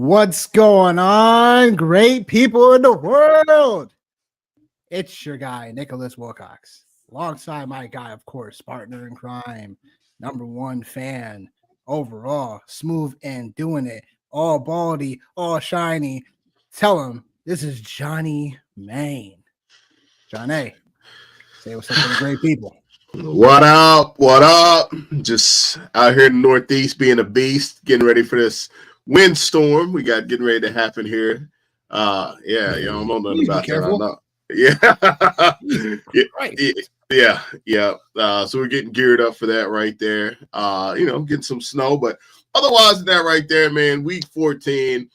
What's going on, great people in the world? It's your guy, Nicholas Wilcox, alongside my guy, of course, partner in crime, number one fan, overall, smooth and doing it, all baldy, all shiny. Tell him this is Johnny Main. Johnny, say what's up to the great people. What up? What up? Just out here in the Northeast being a beast, getting ready for this windstorm we got getting ready to happen here. I don't know nothing about that. I know. Yeah. So we're getting geared up for that right there. Getting some snow, but otherwise than that right there, man, week 14,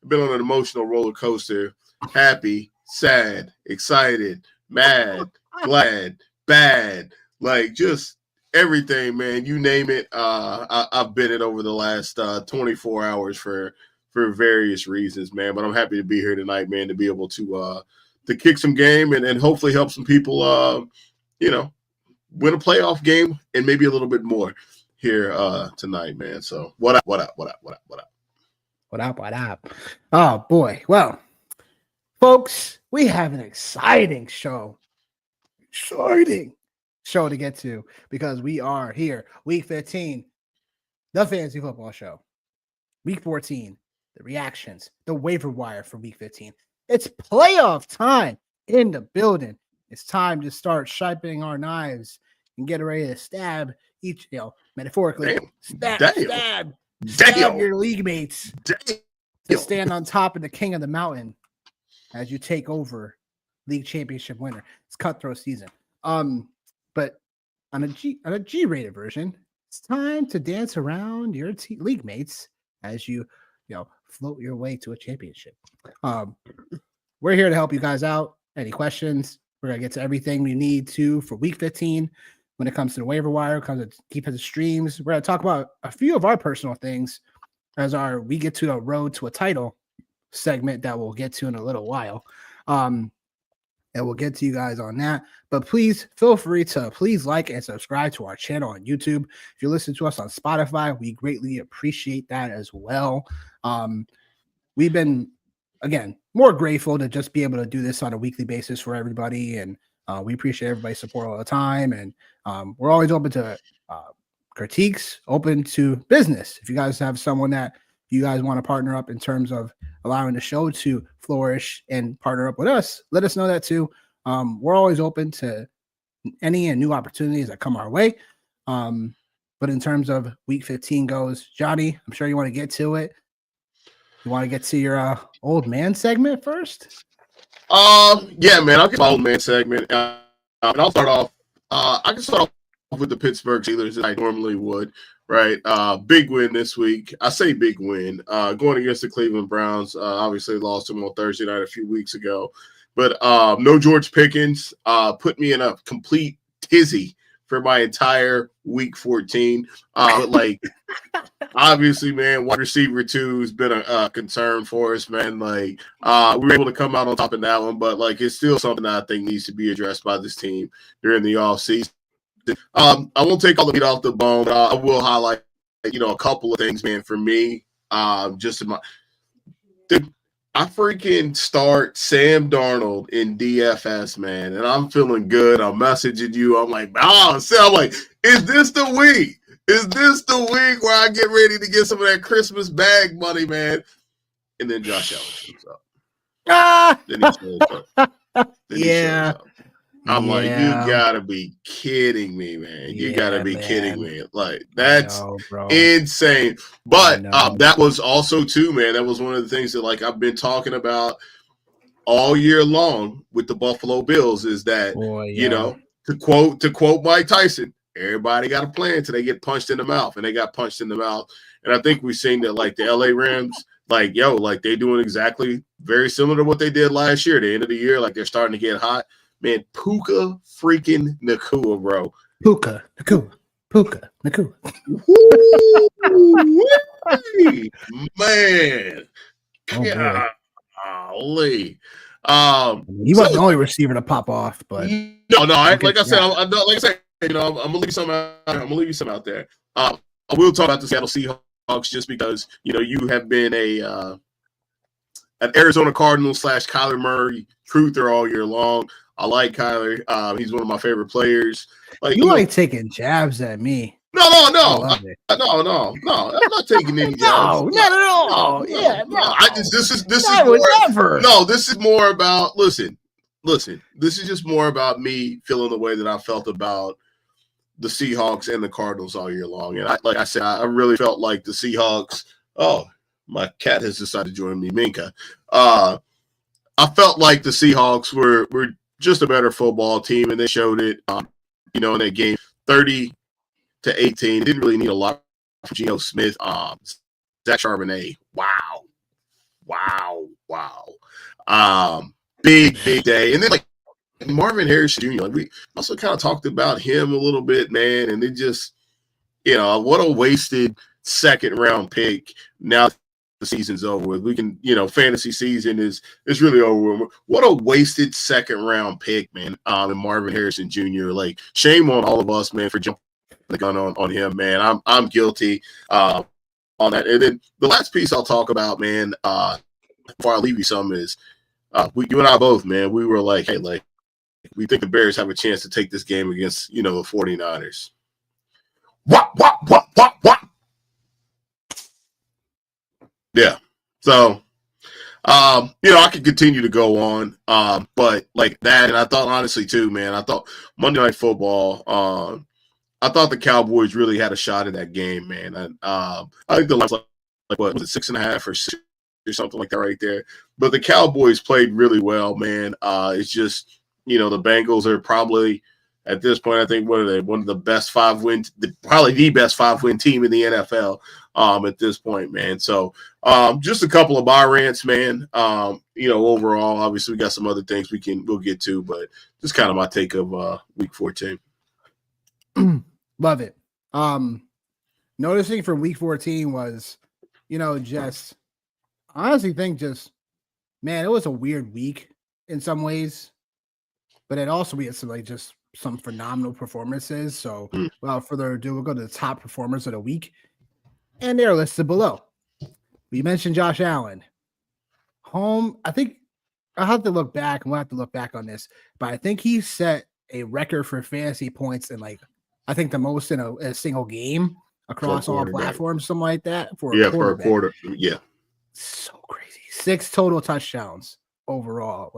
been on an emotional roller coaster. Happy, sad, excited, mad, glad, bad. Like just everything, man. You name it. I've been it over the last 24 hours for various reasons, man. But I'm happy to be here tonight, man, to be able to kick some game and hopefully help some people, win a playoff game and maybe a little bit more here tonight, man. So what up? Oh boy. Well, folks, we have an exciting show to get to because we are here week 15, the fantasy football show. Week 14, the reactions, the waiver wire for week 15. It's playoff time in the building. It's time to start sharpening our knives and get ready to stab each, metaphorically, stab your league mates to stand on top of the king of the mountain as you take over league championship winner. It's cutthroat season. But on a G-rated version, it's time to dance around your league mates as you float your way to a championship. We're here to help you guys out. Any questions? We're gonna get to everything we need to for week 15 when it comes to the waiver wire, comes to defensive streams. We're gonna talk about a few of our personal things as we get to a road to a title segment that we'll get to in a little while. And we'll get to you guys on that. But please feel free to like and subscribe to our channel on YouTube. If you listen to us on Spotify, we greatly appreciate that as well. We've been, again, more grateful to just be able to do this on a weekly basis for everybody. And we appreciate everybody's support all the time. And we're always open to critiques, open to business. If you guys have someone that you guys want to partner up in terms of allowing the show to flourish and partner up with us, let us know that too. We're always open to any and new opportunities that come our way. But in terms of week 15 goes, Johnny, I'm sure you want to get to it. You want to get to your old man segment first? Yeah, man, I'll get my old man segment. And I'll start off. I can start off with the Pittsburgh Steelers as I normally would. Right. Big win this week. I say big win. Going against the Cleveland Browns. Obviously lost them on Thursday night a few weeks ago. But no George Pickens. Put me in a complete tizzy for my entire week 14. Obviously, man, wide receiver 2 has been a concern for us, man. We were able to come out on top of that one, but it's still something that I think needs to be addressed by this team during the offseason. I won't take all the meat off the bone, but I will highlight, a couple of things, man, for me. I freaking start Sam Darnold in DFS, man, and I'm feeling good. I'm messaging you. I'm like, is this the week? Is this the week where I get ready to get some of that Christmas bag money, man? And then Josh Allen shows up. Yeah. I'm like, you gotta be kidding me, man. You gotta be kidding me. That's insane. But that was also too, man. That was one of the things that I've been talking about all year long with the Buffalo Bills is that to quote Mike Tyson, everybody got a plan until they get punched in the mouth, and they got punched in the mouth. And I think we've seen that the LA Rams, they're doing exactly very similar to what they did last year. At the end of the year, they're starting to get hot. Man, Puka freaking Nacua, bro. Puka Nacua. Man. Golly. He wasn't the only receiver to pop off, but no. I'm gonna leave some out there. I will talk about the Seattle Seahawks just because you have been a an Arizona Cardinals / Kyler Murray truther all year long. I like Kyler. He's one of my favorite players. Like you like taking jabs at me. No. I'm not taking any jabs. No, not at all. This is more about listen. This is just more about me feeling the way that I felt about the Seahawks and the Cardinals all year long. And like I said, I really felt like the Seahawks. Oh, my cat has decided to join me, Minka. I felt like the Seahawks were just a better football team, and they showed it. In that game, 30-18. Didn't really need a lot from Geno Smith. Zach Charbonnet. Wow. Big day. And then Marvin Harris Jr. We also kind of talked about him a little bit, man. And it just, what a wasted second round pick. Now the season's over with. We can, fantasy season is really over with. What a wasted second round pick, man. And Marvin Harrison Jr. Shame on all of us, man, for jumping the gun on him, man. I'm guilty on that. And then the last piece I'll talk about, man, before I leave you some is you and I both, man, we were like, hey, we think the Bears have a chance to take this game against, the 49ers. What? Yeah. So, I could continue to go on, but like that, and I thought honestly too, man, I thought Monday Night Football, I thought the Cowboys really had a shot in that game, man. And I think the line was what was it, 6.5 or 6 or something like that right there. But the Cowboys played really well, man. It's just, the Bengals are probably at this point, I think, what are they? One of the best 5-win, probably the best 5-win team in the NFL at this point, man. So just a couple of my rants, man. Overall, obviously we got some other things we'll get to, but just kind of my take of week 14. Love it. Noticing from week 14 was, just honestly think man, it was a weird week in some ways, but it also we had some phenomenal performances. So without further ado, we'll go to the top performers of the week, and they're listed below. We mentioned Josh Allen. I think I'll have to look back, and we'll have to look back on this, but I think he set a record for fantasy points in I think the most in a single game across all platforms, something like that. For a quarter. Yeah. So crazy. 6 total touchdowns overall.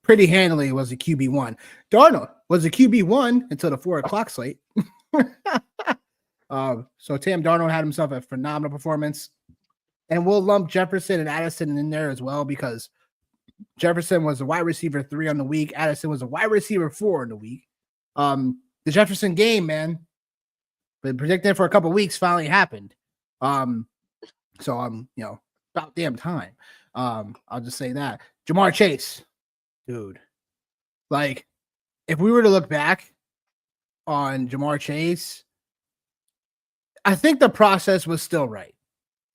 Pretty handily was a QB1. Darnold was a QB1 until the 4:00 slate. So Sam Darnold had himself a phenomenal performance. And we'll lump Jefferson and Addison in there as well, because Jefferson was a wide receiver 3 on the week. Addison was a wide receiver 4 in the week. The Jefferson game, man, been predicting for a couple of weeks, finally happened. So about damn time. I'll just say that. Jamar Chase, dude. If we were to look back on Jamar Chase, I think the process was still right.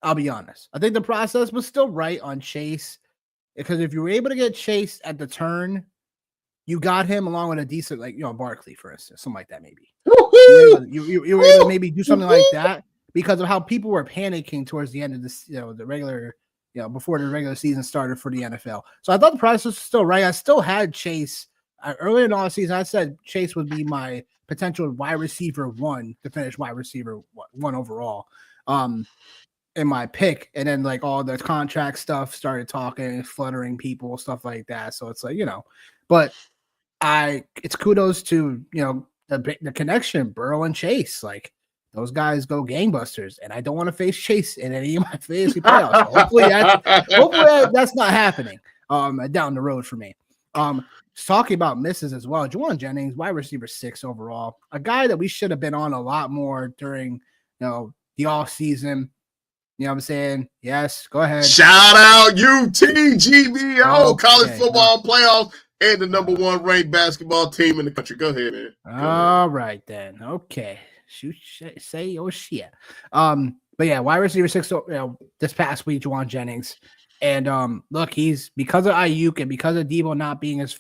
I'll be honest. I think the process was still right on Chase, because if you were able to get Chase at the turn, you got him along with a decent, Barkley, for instance, something like that, maybe. You were able to maybe do something like that because of how people were panicking towards the end of this, the regular, before the regular season started for the NFL. So I thought the process was still right. I still had Chase earlier in the offseason. I said Chase would be my potential wide receiver 1 to finish wide receiver 1 overall. In my pick, and then all the contract stuff started talking, fluttering people, stuff like that. So it's but it's kudos to the connection, Burrow and Chase. Those guys go gangbusters, and I don't want to face Chase in any of my fantasy playoffs. So hopefully that's not happening down the road for me. Talking about misses as well, Juwan Jennings, wide receiver 6 overall, a guy that we should have been on a lot more during the off season. You know what I'm saying? Yes, go ahead. Shout out UTGBO, college football playoff, and the number 1 ranked basketball team in the country. Go ahead, man. All right, then. Okay. Say your shit. But yeah, wide receiver 6, this past week, Juwan Jennings. And look, he's because of Ayuk and because of Debo not being as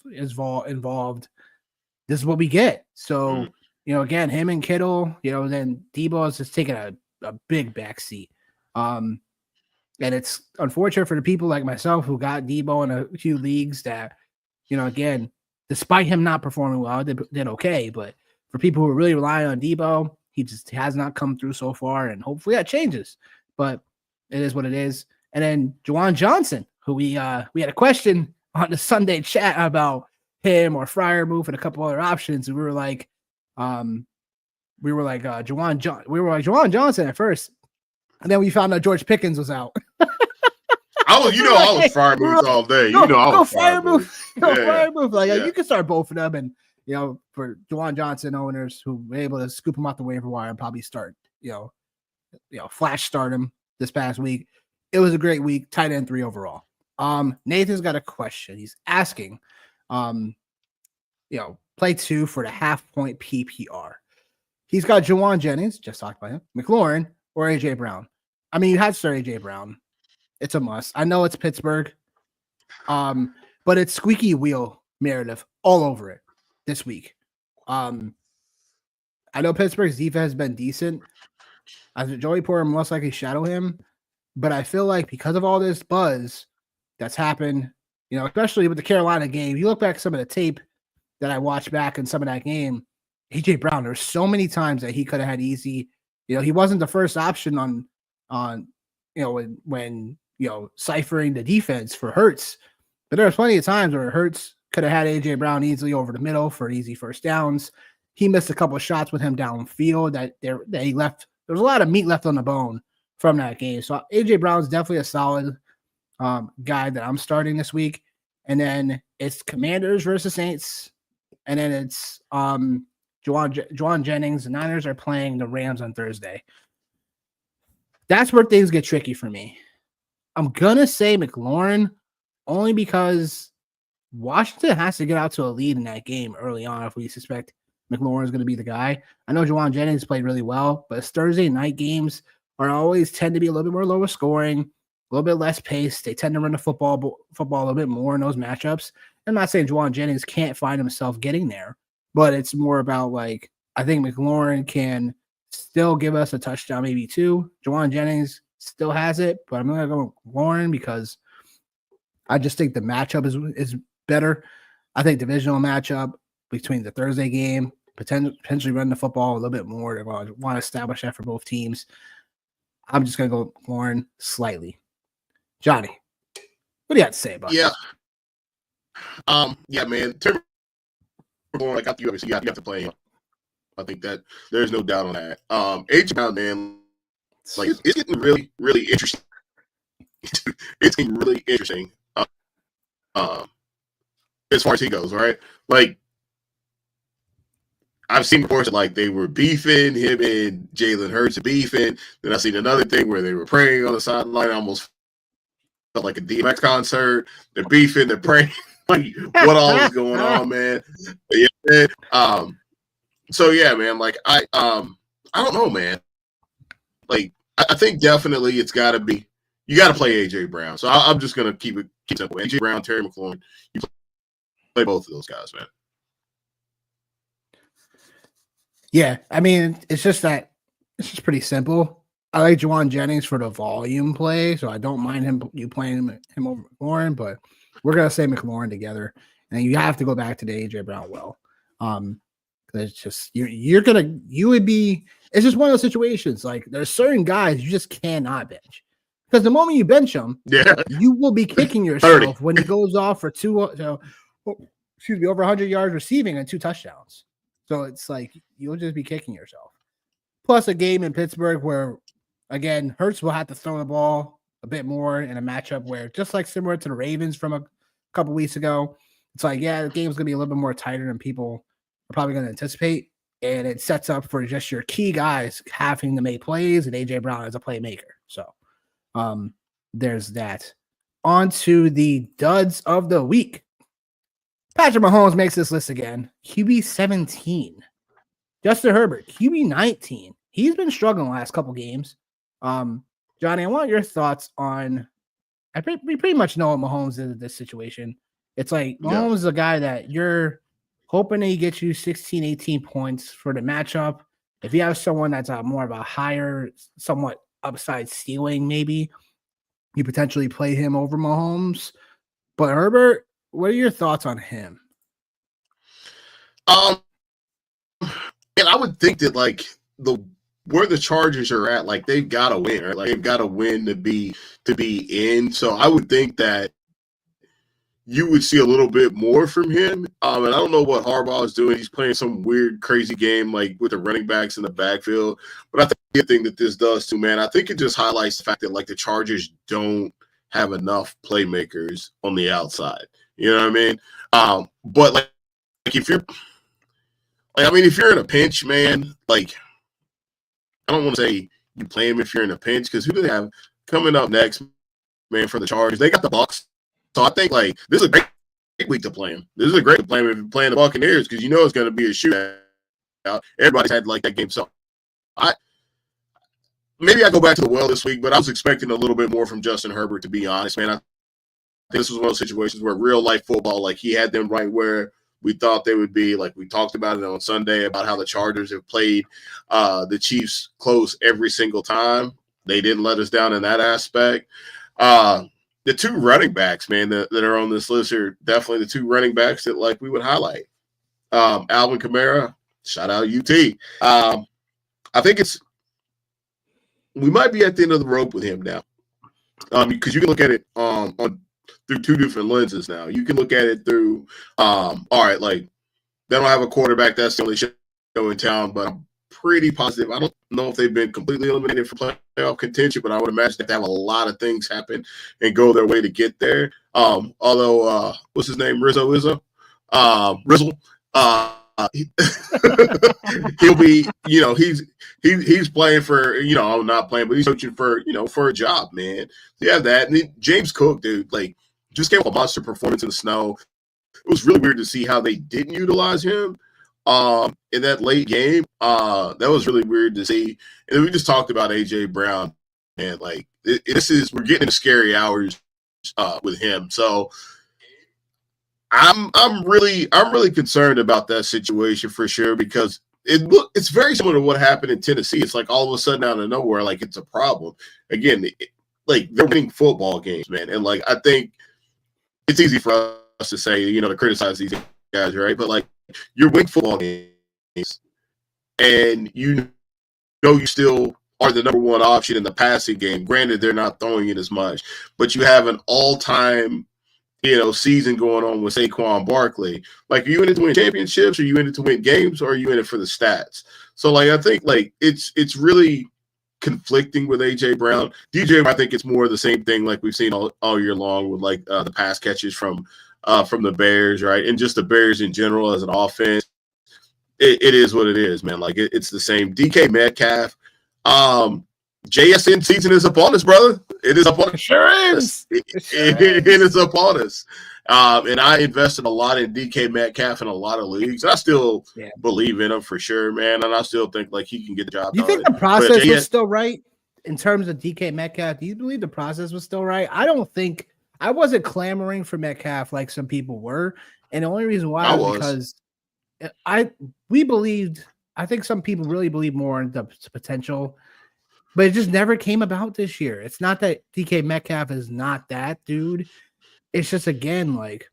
involved, this is what we get. So, again, him and Kittle, then Debo is just taking a big backseat. And it's unfortunate for the people like myself who got Debo in a few leagues that, again, despite him not performing well, did okay. But for people who are really relying on Debo, he just has not come through so far, and hopefully that changes. But it is what it is. And then Juwan Johnson, who we had a question on the Sunday chat about him or Freiermuth and a couple other options, and we were like Juwan Johnson at first, and then we found out George Pickens was out. I was Freiermuth all day. I was Freiermuth. Freiermuth. Like you can start both of them, and for Juwan Johnson owners who were able to scoop him off the waiver wire and probably start, flash start him this past week. It was a great week. Tight end 3 overall. Nathan's got a question. He's asking, play 2 for the half-point PPR. He's got Juwan Jennings, just talked about him, McLaurin, or AJ Brown. I mean, you had to start AJ Brown. It's a must. I know it's Pittsburgh, but it's squeaky wheel narrative all over it this week. I know Pittsburgh's defense has been decent. Joey Porter most likely shadow him, but I feel like because of all this buzz that's happened, especially with the Carolina game, you look back at some of the tape that I watched back in some of that game, AJ Brown, there's so many times that he could have had easy. He wasn't the first option on when ciphering the defense for Hurts, but there was plenty of times where Hurts could have had AJ Brown easily over the middle for easy first downs. He missed a couple of shots with him downfield that he left. There was a lot of meat left on the bone from that game. So AJ Brown's definitely a solid guy that I'm starting this week. And then it's Commanders versus Saints. And then it's Juwan Jennings. The Niners are playing the Rams on Thursday. That's where things get tricky for me. I'm going to say McLaurin only because Washington has to get out to a lead in that game early on if we suspect McLaurin is going to be the guy. I know Juwan Jennings played really well, but Thursday night games always tend to be a little bit more lower scoring, a little bit less pace. They tend to run the football a little bit more in those matchups. I'm not saying Juwan Jennings can't find himself getting there, but it's more about I think McLaurin can still give us a touchdown, maybe 2. Juwan Jennings still has it, but I'm going to go with McLaurin because I just think the matchup is better. I think divisional matchup between the Thursday game, potentially run the football a little bit more. They're going to want to establish that for both teams. I'm just going to go with McLaurin slightly. Johnny, what do you have to say about this? Yeah, man. McLaurin, after you have to play him. I think that there's no doubt on that. AJ Brown, man, it's getting really, really interesting. It's getting really interesting as far as he goes, right? I've seen reports that they were beefing, him and Jalen Hurts beefing. Then I seen another thing where they were praying on the sideline. I almost felt like a DMX concert. They're beefing, they're praying. What all is going on, man? Yeah, man. So yeah, man. I don't know, man. I think definitely it's got to be. You got to play AJ Brown. So I'm just gonna keep it simple. AJ Brown, Terry McLaurin. You play both of those guys, man. Yeah, I mean, it's just pretty simple. I like Juwan Jennings for the volume play, so I don't mind you playing him over McLaurin, but we're gonna say McLaurin together, and you have to go back to the AJ Brown well. It's just it's just one of those situations. There's certain guys you just cannot bench because the moment you bench them, you will be kicking yourself 30. when he goes off for over 100 yards receiving and 2 touchdowns. So it's you'll just be kicking yourself. Plus a game in Pittsburgh where, again, Hurts will have to throw the ball a bit more in a matchup where, just similar to the Ravens from a couple weeks ago, it's the game's going to be a little bit more tighter than people are probably going to anticipate. And it sets up for just your key guys having to make plays and AJ Brown as a playmaker. So there's that. On to the duds of the week. Patrick Mahomes makes this list again. QB 17. Justin Herbert, QB 19. He's been struggling the last couple games. Johnny, I want your thoughts on. We pretty much know what Mahomes is in this situation. It's Mahomes is a guy that you're hoping that he gets you 16, 18 points for the matchup. If you have someone that's more of a higher, somewhat upside ceiling, maybe you potentially play him over Mahomes. But Herbert, what are your thoughts on him? And I would think that like where the Chargers are at, like they've got to win, right? Like they've got to win to be in. So I would think that you would see a little bit more from him. And I don't know what Harbaugh is doing. He's playing some weird, crazy game like with the running backs in the backfield. But I think the thing that this does too, man, I think it just highlights the fact that like the Chargers don't have enough playmakers on the outside. You know what I mean? But like if you're if you're in a pinch, man, like I don't want to say you play him if you're in a pinch, because who do they have coming up next, man, for the Chargers? They got the Bucs. So I think like this is a great week to play him. This is a great to play him if you're playing the Buccaneers, because you know it's going to be a shootout. Everybody's had like that game. So maybe I go back to the well this week, but I was expecting a little bit more from Justin Herbert, to be honest, man. I think this was one of those situations where real life football, like he had them right where we thought they would be. Like we talked about it on Sunday about how the Chargers have played the Chiefs close every single time. They didn't let us down in that aspect. The two running backs, man, that are on this list are definitely the two running backs that like we would highlight. Alvin Kamara, shout out UT. I think we might be at the end of the rope with him now, because you can look at it through two different lenses now. You can look at it through, all right, like they don't have a quarterback. That's the only show in town, but I'm pretty positive. I don't know if they've been completely eliminated from playoff contention, but I would imagine they have a lot of things happen and go their way to get there. Although, what's his name? Rizzle. He'll be, he's playing for, not playing, but he's coaching for, for a job, man. So you have that. And then James Cook, dude, like just gave a monster performance in the snow. It was really weird to see how they didn't utilize him in that late game. That was really weird to see. And then we just talked about AJ Brown, and like we're getting into scary hours with him. So I'm really concerned about that situation for sure, because it's very similar to what happened in Tennessee. It's like all of a sudden out of nowhere, like it's a problem. Again, like they're winning football games, man. And like I think it's easy for us to say, to criticize these guys, right? But like you're winning football games, and you still are the number one option in the passing game. Granted, they're not throwing it as much, but you have an all-time season going on with Saquon Barkley. Like, are you in it to win championships? Are you in it to win games? Or are you in it for the stats? So, like, I think, like, it's really conflicting with A.J. Brown. DJ, I think it's more of the same thing like we've seen all year long with, like, the pass catches from the Bears, right? And just the Bears in general as an offense. It is what it is, man. Like, it's the same. DK Metcalf. JSN season is upon us, brother. It is upon us. Sure is. It is upon us. And I invested a lot in DK Metcalf in a lot of leagues. I still believe in him for sure, man. And I still think like he can get the job done. You think the process was still right in terms of DK Metcalf? Do you believe the process was still right? I don't think I wasn't clamoring for Metcalf like some people were. And the only reason why was because I think some people really believe more in the potential. But it just never came about this year. It's not that DK Metcalf is not that dude. It's just, again, like,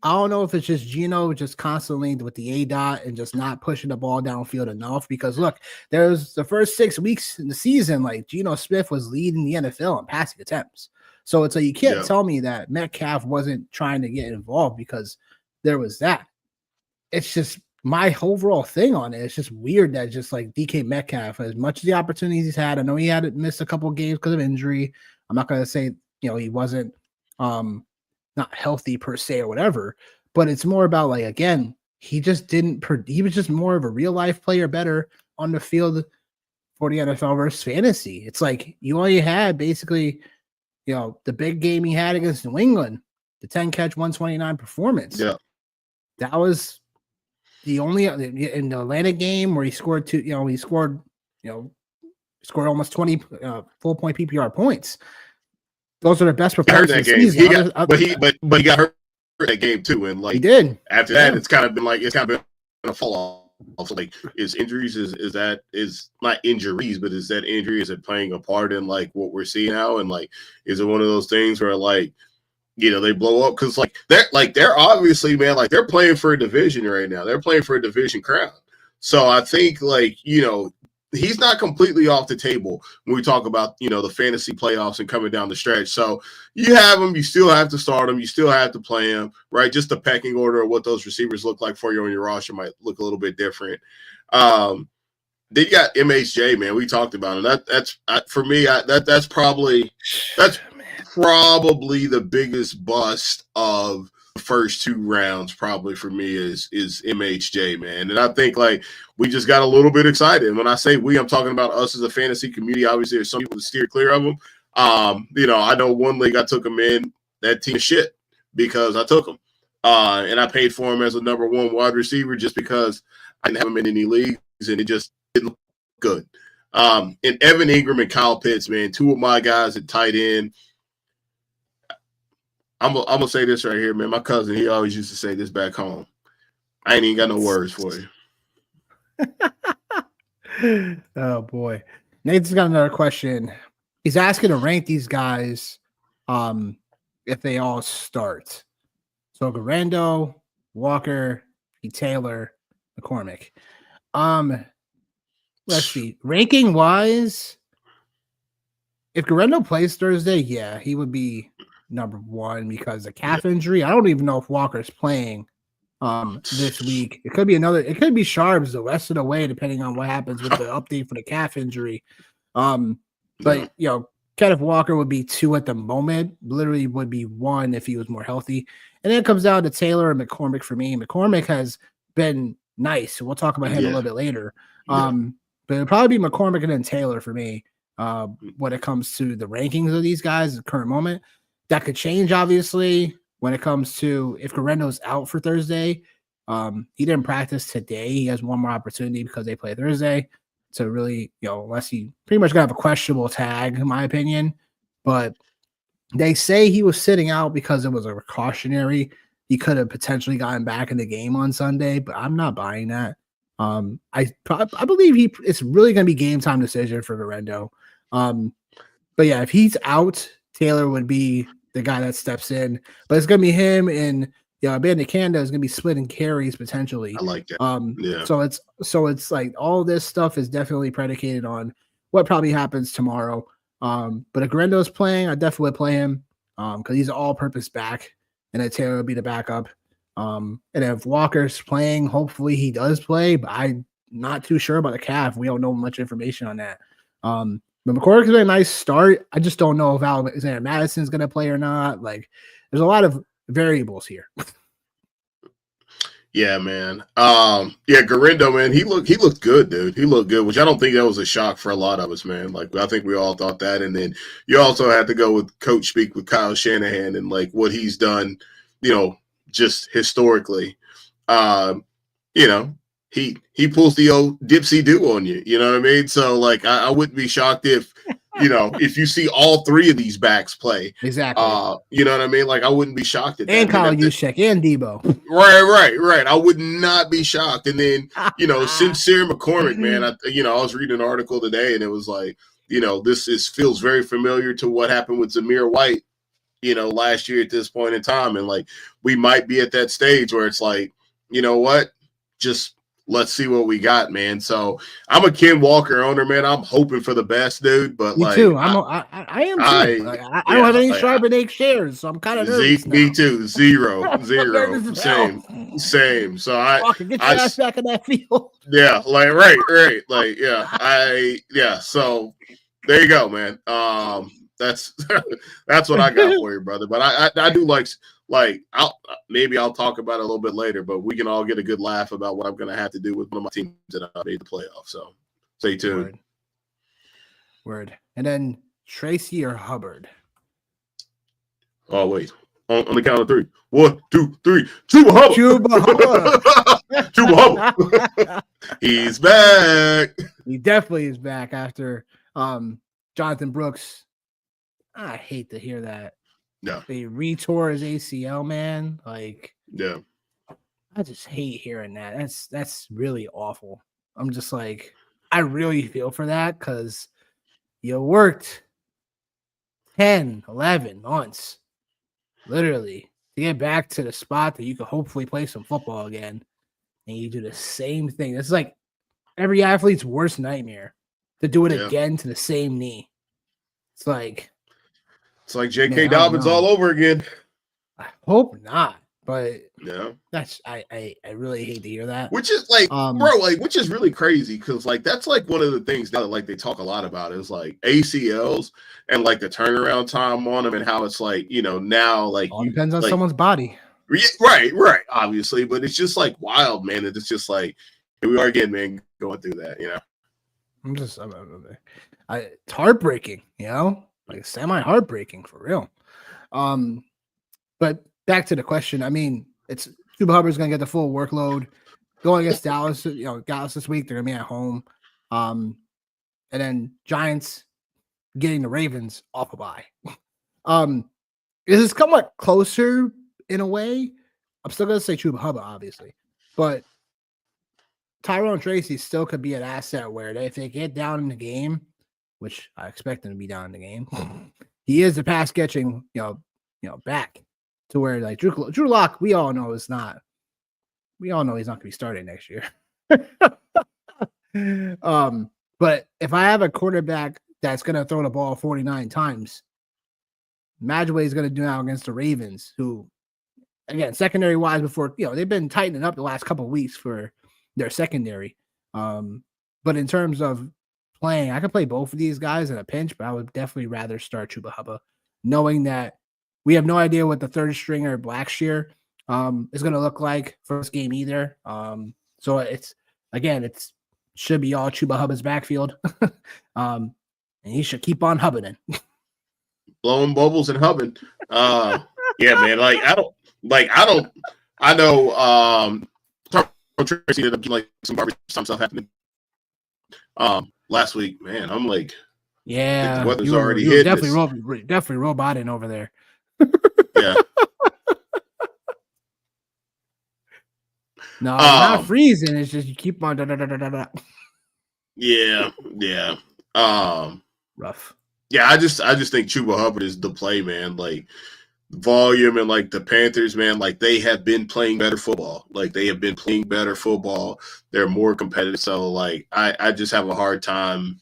I don't know if it's just Geno just constantly with the A-dot and just not pushing the ball downfield enough. Because, look, there's the first 6 weeks in the season, like, Geno Smith was leading the NFL in passing attempts. So it's like, you can't tell me that Metcalf wasn't trying to get involved because there was that. It's just my overall thing on it. It's just weird that just like DK Metcalf, as much as the opportunities he's had, I know he had to miss a couple of games because of injury. I'm not going to say, he wasn't not healthy per se or whatever, but it's more about like, again, he just didn't, he was just more of a real life player, better on the field for the NFL versus fantasy. It's like you only had basically, the big game he had against New England, the 10 catch, 129 performance. Yeah. That was the only in the Atlanta game where he scored he scored almost 20 full point PPR points. Those are the best performances of the season. But he got hurt that game too, and like he did. After that, it's kind of been a fall off. Also, like, is injuries is not injuries, but is that injury, is it playing a part in like what we're seeing now? And like, is it one of those things where like, they blow up? Because they're obviously, man, like they're playing for a division right now. They're playing for a division crown. So I think like, he's not completely off the table when we talk about, the fantasy playoffs and coming down the stretch. So you have him, you still have to start him, you still have to play him, right? Just the pecking order of what those receivers look like for you on your roster might look a little bit different. Then you got MHJ, man. We talked about him. That's for me. That's probably the biggest bust of the first 2 rounds. Probably for me is MHJ, man. And I think like we just got a little bit excited. And when I say we, I'm talking about us as a fantasy community. Obviously, there's some people that steer clear of him. I know one league I took him in. That team is shit because I took him, and I paid for him as a number 1 wide receiver just because I didn't have him in any leagues, and it just didn't look good. And Evan Ingram and Kyle Pitts, man, 2 of my guys at tight end. I'm gonna say this right here, man. My cousin, he always used to say this back home. I ain't even got no words for you. Oh boy. Nathan's got another question. He's asking to rank these guys if they all start. So Garando, Walker, Taylor, McCormick. Let's see. Ranking wise, if Garando plays Thursday, yeah, he would be number 1 because of calf injury. I don't even know if Walker's playing this week. It could be Sharps the rest of the way, depending on what happens with the update for the calf injury. But Kenneth Walker would be 2 at the moment. Literally would be 1 if he was more healthy. And then it comes down to Taylor and McCormick for me. McCormick has been nice. We'll talk about him a little bit later. But it'll probably be McCormick and then Taylor for me when it comes to the rankings of these guys at the current moment. That could change, obviously, when it comes to if Garendo's out for Thursday. He didn't practice today. He has one more opportunity because they play Thursday to really, unless he pretty much going to have a questionable tag, in my opinion. But they say he was sitting out because it was a precautionary. He could have potentially gotten back in the game on Sunday, but I'm not buying that. I believe it's really going to be game time decision for Garendo. But yeah, if he's out, Taylor would be the guy that steps in. But it's going to be him and Bandit Kanda is going to be splitting carries potentially. I like that. So it's like all this stuff is definitely predicated on what probably happens tomorrow. But if Garendo's playing, I definitely would play him because he's an all-purpose back, and then Taylor would be the backup. And if Walker's playing, hopefully he does play, but I'm not too sure about the calf. We don't know much information on that. But McCormick's been a nice start. I just don't know if Alexander Madison's going to play or not. Like, there's a lot of variables here. Yeah, man. Garendo, man, he looked good, dude. He looked good, which I don't think that was a shock for a lot of us, man. Like, I think we all thought that. And then you also had to go with coach speak with Kyle Shanahan and like what he's done, just historically. He pulls the old dipsy do on you. You know what I mean? So like, I wouldn't be shocked if, if you see all 3 of these backs play. Exactly. You know what I mean? Like, I wouldn't be shocked at that. And Kyle Juszczyk and Debo. Right. I would not be shocked. And then, Sincere McCormick, man, I was reading an article today and it was like, this feels very familiar to what happened with Zamir White, last year at this point in time. And like, we might be at that stage where it's like, you know what? Just let's see what we got, man. So I'm a Ken Walker owner, man. I'm hoping for the best, dude. But me too. I am too. I don't have any Charbonnet shares, so I'm kind of nervous. Me too. Zero. Same. So Walker, get your ass back in that field. Yeah, like right. Like So there you go, man. That's what I got for you, brother. But I do like I'll talk about it a little bit later, but we can all get a good laugh about what I'm going to have to do with one of my teams that I made the playoffs. So stay tuned. Word. And then Tracy or Hubbard? Oh, wait. On the count of 3. 1, 2, 3. Chuba Hubbard. He's back. He definitely is back after Jonathan Brooks. I hate to hear that. Yeah. They retore his ACL, man. Like, yeah. I just hate hearing that. That's really awful. I'm just like, I really feel for that because you worked 10, 11 months, literally, to get back to the spot that you could hopefully play some football again. And you do the same thing. It's like every athlete's worst nightmare to do it again to the same knee. It's like J.K. Dobbins all over again. I hope not, but yeah, that's I really hate to hear that. Which is like, bro, like, which is really crazy because like that's like one of the things that like they talk a lot about is like ACLs and like the turnaround time on them and how it's like, you know, now like all depends on someone's body. Right, obviously, but it's just like wild, man. It's just like here we are again, man, going through that, you know. It's heartbreaking, you know, like semi-heartbreaking for real. But back to the question. I mean, it's Chuba Hubbard's going to get the full workload going against Dallas. You know, Dallas this week they're going to be at home, and then Giants getting the Ravens off a bye. This is somewhat closer in a way. I'm still going to say Chuba Hubbard, obviously, but Tyrone Tracy still could be an asset where if they get down in the game, which I expect them to be down in the game, he is the pass catching, back to where like Drew Lock, we all know he's not going to be starting next year. But if I have a quarterback that's going to throw the ball 49 times, imagine what he's going to do now against the Ravens, who, again, secondary wise, before they've been tightening up the last couple of weeks for their secondary. But in terms of playing, I could play both of these guys in a pinch, but I would definitely rather start Chuba Hubbard, knowing that we have no idea what the third stringer Blackshear is going to look like for this game either. So it should be all Chuba Hubbard's backfield. And he should keep on hubbing. Blowing bubbles and hubbing. Yeah, man. I know Tracy ended up like some garbage time stuff happening last week. Man, I'm like, yeah, the weather's already hit. Definitely roboting over there. Yeah. No, not freezing. It's just you keep on. Yeah. Rough. Yeah, I just think Chuba Hubbard is the play, man. Like volume and like the Panthers, man, like they have been playing better football. They're more competitive. So like I just have a hard time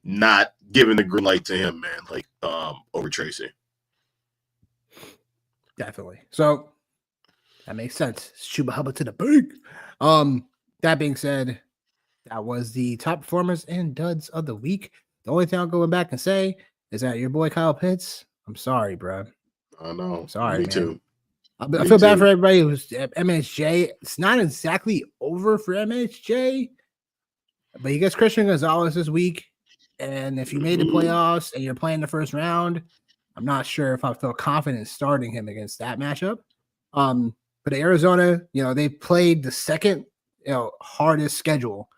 not giving the green light to him, man. Like over Tracy. Definitely. So that makes sense. It's Chuba Hubbard to the bank. That being said, that was the top performers and duds of the week. The only thing I'll go back and say is that your boy Kyle Pitts, I'm sorry, bro. I know. I'm sorry, Me man. too. I feel bad for everybody who's at MHJ. It's not exactly over for MHJ, but he gets Christian Gonzalez this week. And if you made the playoffs and you're playing the first round, I'm not sure if I feel confident starting him against that matchup. But Arizona, they played the second, hardest schedule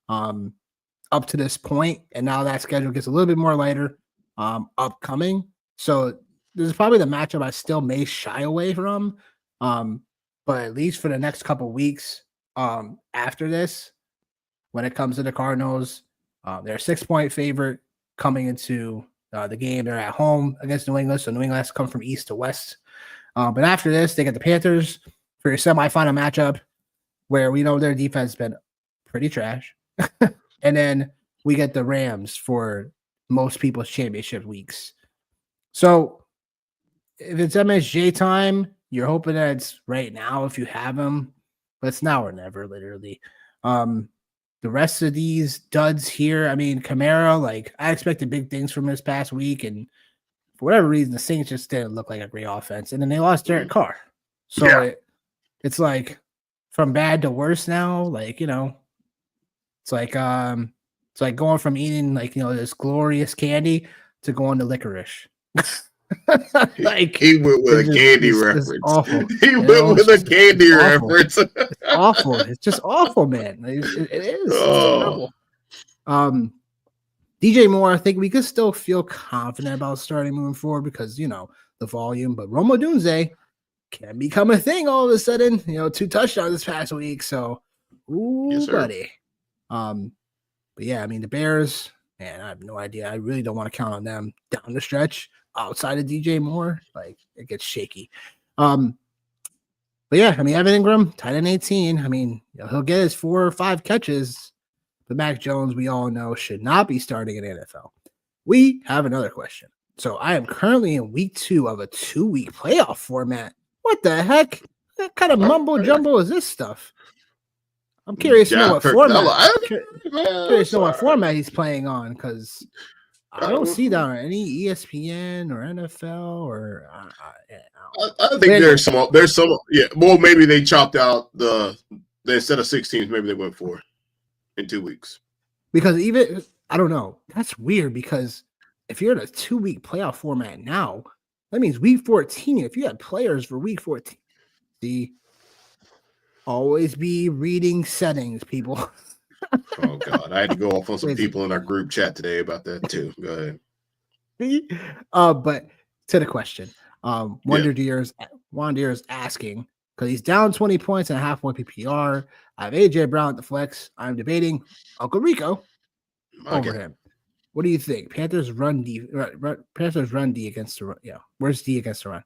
up to this point, and now that schedule gets a little bit more lighter upcoming. So this is probably the matchup I still may shy away from. But at least for the next couple weeks after this, when it comes to the Cardinals, they're a 6-point favorite coming into the game. They're at home against New England, so New England has to come from east to west. But after this, they get the Panthers for your semifinal matchup, where we know their defense has been pretty trash. And then we get the Rams for most people's championship weeks. So if it's MSJ time, you're hoping that it's right now if you have them, but it's now or never, literally. The rest of these duds here, I mean, Kamara, like I expected big things from this past week, and for whatever reason, the Saints just didn't look like a great offense. And then they lost Derek Carr. So it's like from bad to worse now. Like, it's like going from eating this glorious candy to going to licorice. Like he went with a candy reference. It's awful. He went with a candy reference. It's awful. It's just awful, man. It is. Oh. It's DJ Moore, I think we could still feel confident about starting moving forward because the volume. But Rome Odunze, can become a thing all of a sudden. 2 touchdowns this past week. So, ooh, buddy. But yeah, I mean, the Bears, man, I have no idea. I really don't want to count on them down the stretch outside of DJ Moore. Like, it gets shaky. But yeah, I mean, Evan Ingram, tight end 18. I mean, he'll get his 4 or 5 catches. But Mac Jones, we all know, should not be starting in the NFL. We have another question. So I am currently in week 2 of a 2-week playoff format. What the heck? What kind of mumbo jumbo is this stuff? I'm curious to know what format. Curious to know what format he's playing on, because I don't see that on any ESPN or NFL or. I think there's some. Yeah, well, maybe they chopped out instead of 6 teams, maybe they went 4 in 2 weeks. Because even I don't know. That's weird, because if you're in a 2-week playoff format now, that means week 14. If you had players for week 14, always be reading settings, people. Oh God, I had to go off on some people in our group chat today about that too. Go ahead. But to the question, Wonder Deer is asking, because he's down 20 points and a half point PPR. I have AJ Brown at the flex. I'm debating Uncle Rico over him. What do you think? Panthers run D against the run. Yeah, where's D against the run?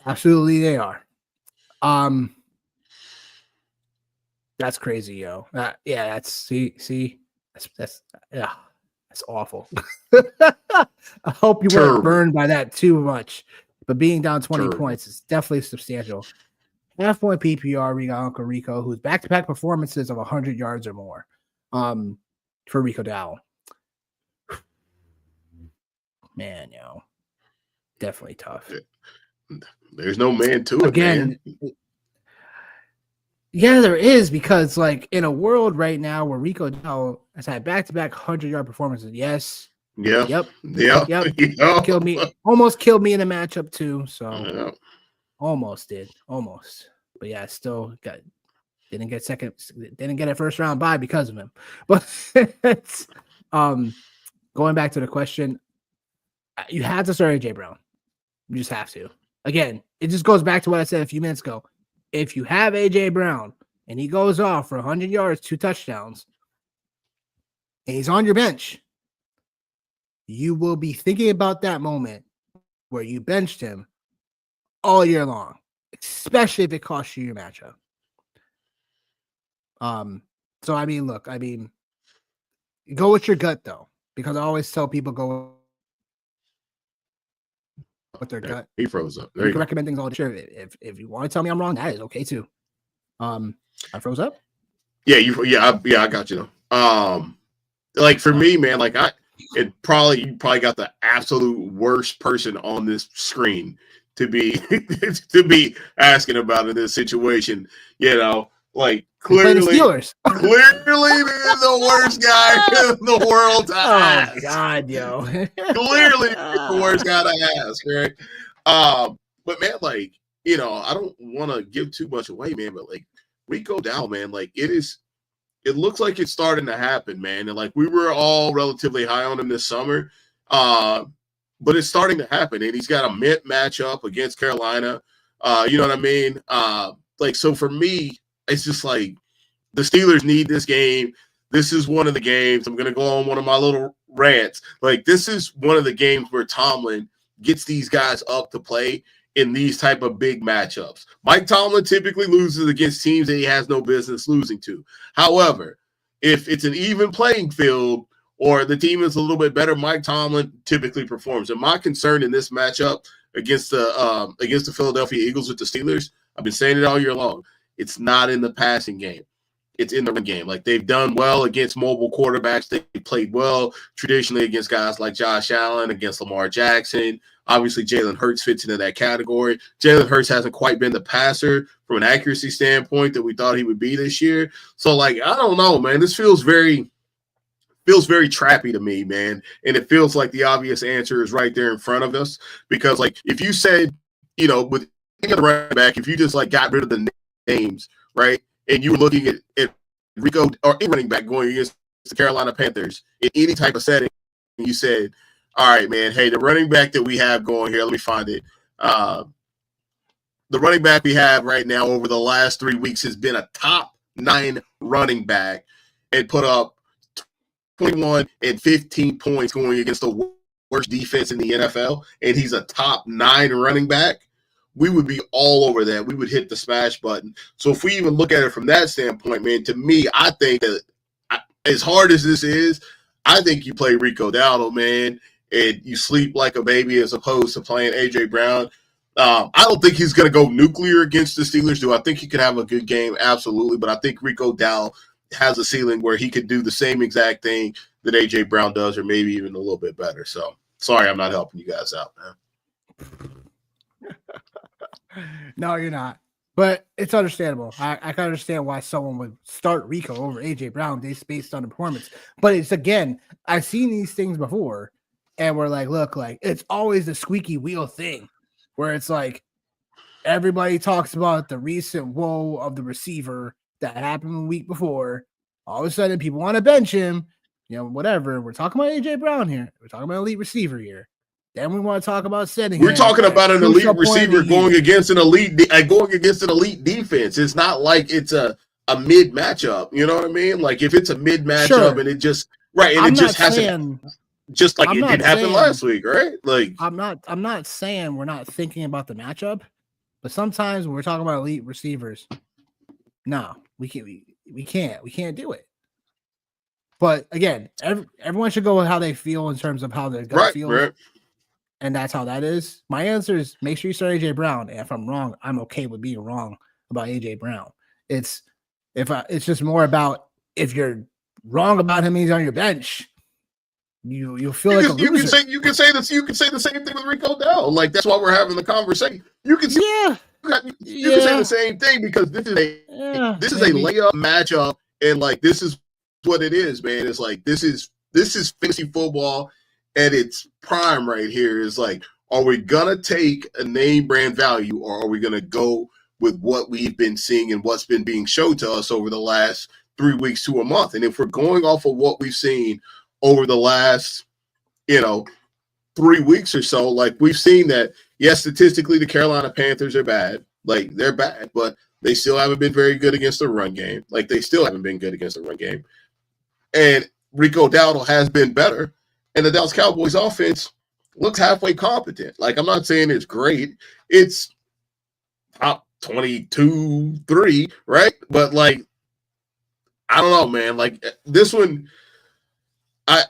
Absolutely, they are. That's crazy, yo. That's awful. I hope you weren't burned by that too much. But being down 20 points is definitely substantial. Half-point PPR, we got Uncle Rico, who's back-to-back performances of 100 yards or more for Rico Dowell. Man, definitely tough. There's no man to it, man. Yeah, there is, because like in a world right now where Rico Dowell has had back-to-back 100-yard performances, yes. Yep. Killed me. Almost killed me in a matchup too. So almost did. But yeah, still didn't get a first round bye because of him. But going back to the question, you have to start AJ Brown. You just have to. Again, it just goes back to what I said a few minutes ago. If you have AJ Brown and he goes off for 100 yards, 2 touchdowns, and he's on your bench, you will be thinking about that moment where you benched him all year long, especially if it costs you your matchup. So I mean, look, go with your gut though, because I always tell people go with their gut. He froze up. You can recommend things all the time. If you want to tell me I'm wrong, that is okay too. I froze up. Yeah, I got you. Like for me, man, like you probably got the absolute worst person on this screen to be asking about in this situation. Like clearly the worst guy in the world to ask. Oh my God, yo. Clearly the worst guy to ask, right? But man, like, I don't want to give too much away, man, but like Rico Dowell, man, like it looks like it's starting to happen, man. And like we were all relatively high on him this summer. But it's starting to happen. And he's got a mid matchup against Carolina. You know what I mean? Like, so for me, it's just like the Steelers need this game. This is one of the games. I'm going to go on one of my little rants. Like, this is one of the games where Tomlin gets these guys up to play in these type of big matchups. Mike Tomlin typically loses against teams that he has no business losing to. However, if it's an even playing field or the team is a little bit better, Mike Tomlin typically performs. And my concern in this matchup against the Philadelphia Eagles with the Steelers, I've been saying it all year long, it's not in the passing game. It's in the run game. Like, they've done well against mobile quarterbacks. They played well traditionally against guys like Josh Allen, against Lamar Jackson. Obviously, Jalen Hurts fits into that category. Jalen Hurts hasn't quite been the passer from an accuracy standpoint that we thought he would be this year. So, like, I don't know, man. This feels very trappy to me, man. And it feels like the obvious answer is right there in front of us. Because, like, if you said, with any other running back, if you just, like, got rid of the names, right, and you were looking at Rico or any running back going against the Carolina Panthers in any type of setting, and you said, all right, man, hey, the running back that we have going here, let me find it. the running back we have right now over the last 3 weeks has been a top 9 running back and put up 21 and 15 points going against the worst defense in the NFL, and he's a top 9 running back, we would be all over that. We would hit the smash button. So if we even look at it from that standpoint, man, to me, I think that as hard as this is, I think you play Rico Dowdle, man, and you sleep like a baby as opposed to playing A.J. Brown. I don't think he's going to go nuclear against the Steelers. Do I think he could have a good game? Absolutely. But I think Rico Dowdle has a ceiling where he could do the same exact thing that A.J. Brown does, or maybe even a little bit better. So sorry I'm not helping you guys out, man. No, you're not. But it's understandable. I can understand why someone would start Rico over AJ Brown based on performance. But it's, again, I've seen these things before, and we're like, look, like it's always the squeaky wheel thing where it's like everybody talks about the recent woe of the receiver that happened the week before. All of a sudden, people want to bench him, whatever. We're talking about AJ Brown here. We're talking about elite receiver here. Then we want to talk about setting. We're talking about an elite receiver going against an elite defense. It's not like it's a mid matchup. You know what I mean? Like if it's a mid matchup and it just hasn't, just like it didn't happen last week, right? Like I'm not saying we're not thinking about the matchup, but sometimes when we're talking about elite receivers, no, we can't do it. But again, everyone should go with how they feel in terms of how their gut feels. Right. And that's how that is. My answer is make sure you start AJ Brown. And if I'm wrong, I'm okay with being wrong about AJ Brown. It's just more about if you're wrong about him, he's on your bench. You'll feel like a loser. You can say the same thing with Rico Dowdle. Like that's why we're having the conversation. You can say the same thing because this is a layup matchup, and like this is what it is, man. It's like this is fantasy football at its prime right here. Is like, are we gonna take a name brand value, or are we gonna go with what we've been seeing and what's been being shown to us over the last 3 weeks to a month? And if we're going off of what we've seen over the last 3 weeks or so, like we've seen that, yes, statistically the Carolina Panthers are bad. Like they're bad, but they still haven't been very good against the run game. Like they still haven't been good against the run game. And Rico Dowdle has been better. And the Dallas Cowboys offense looks halfway competent. Like, I'm not saying it's great. It's top 22-3, right? But, like, I don't know, man. Like, this one, I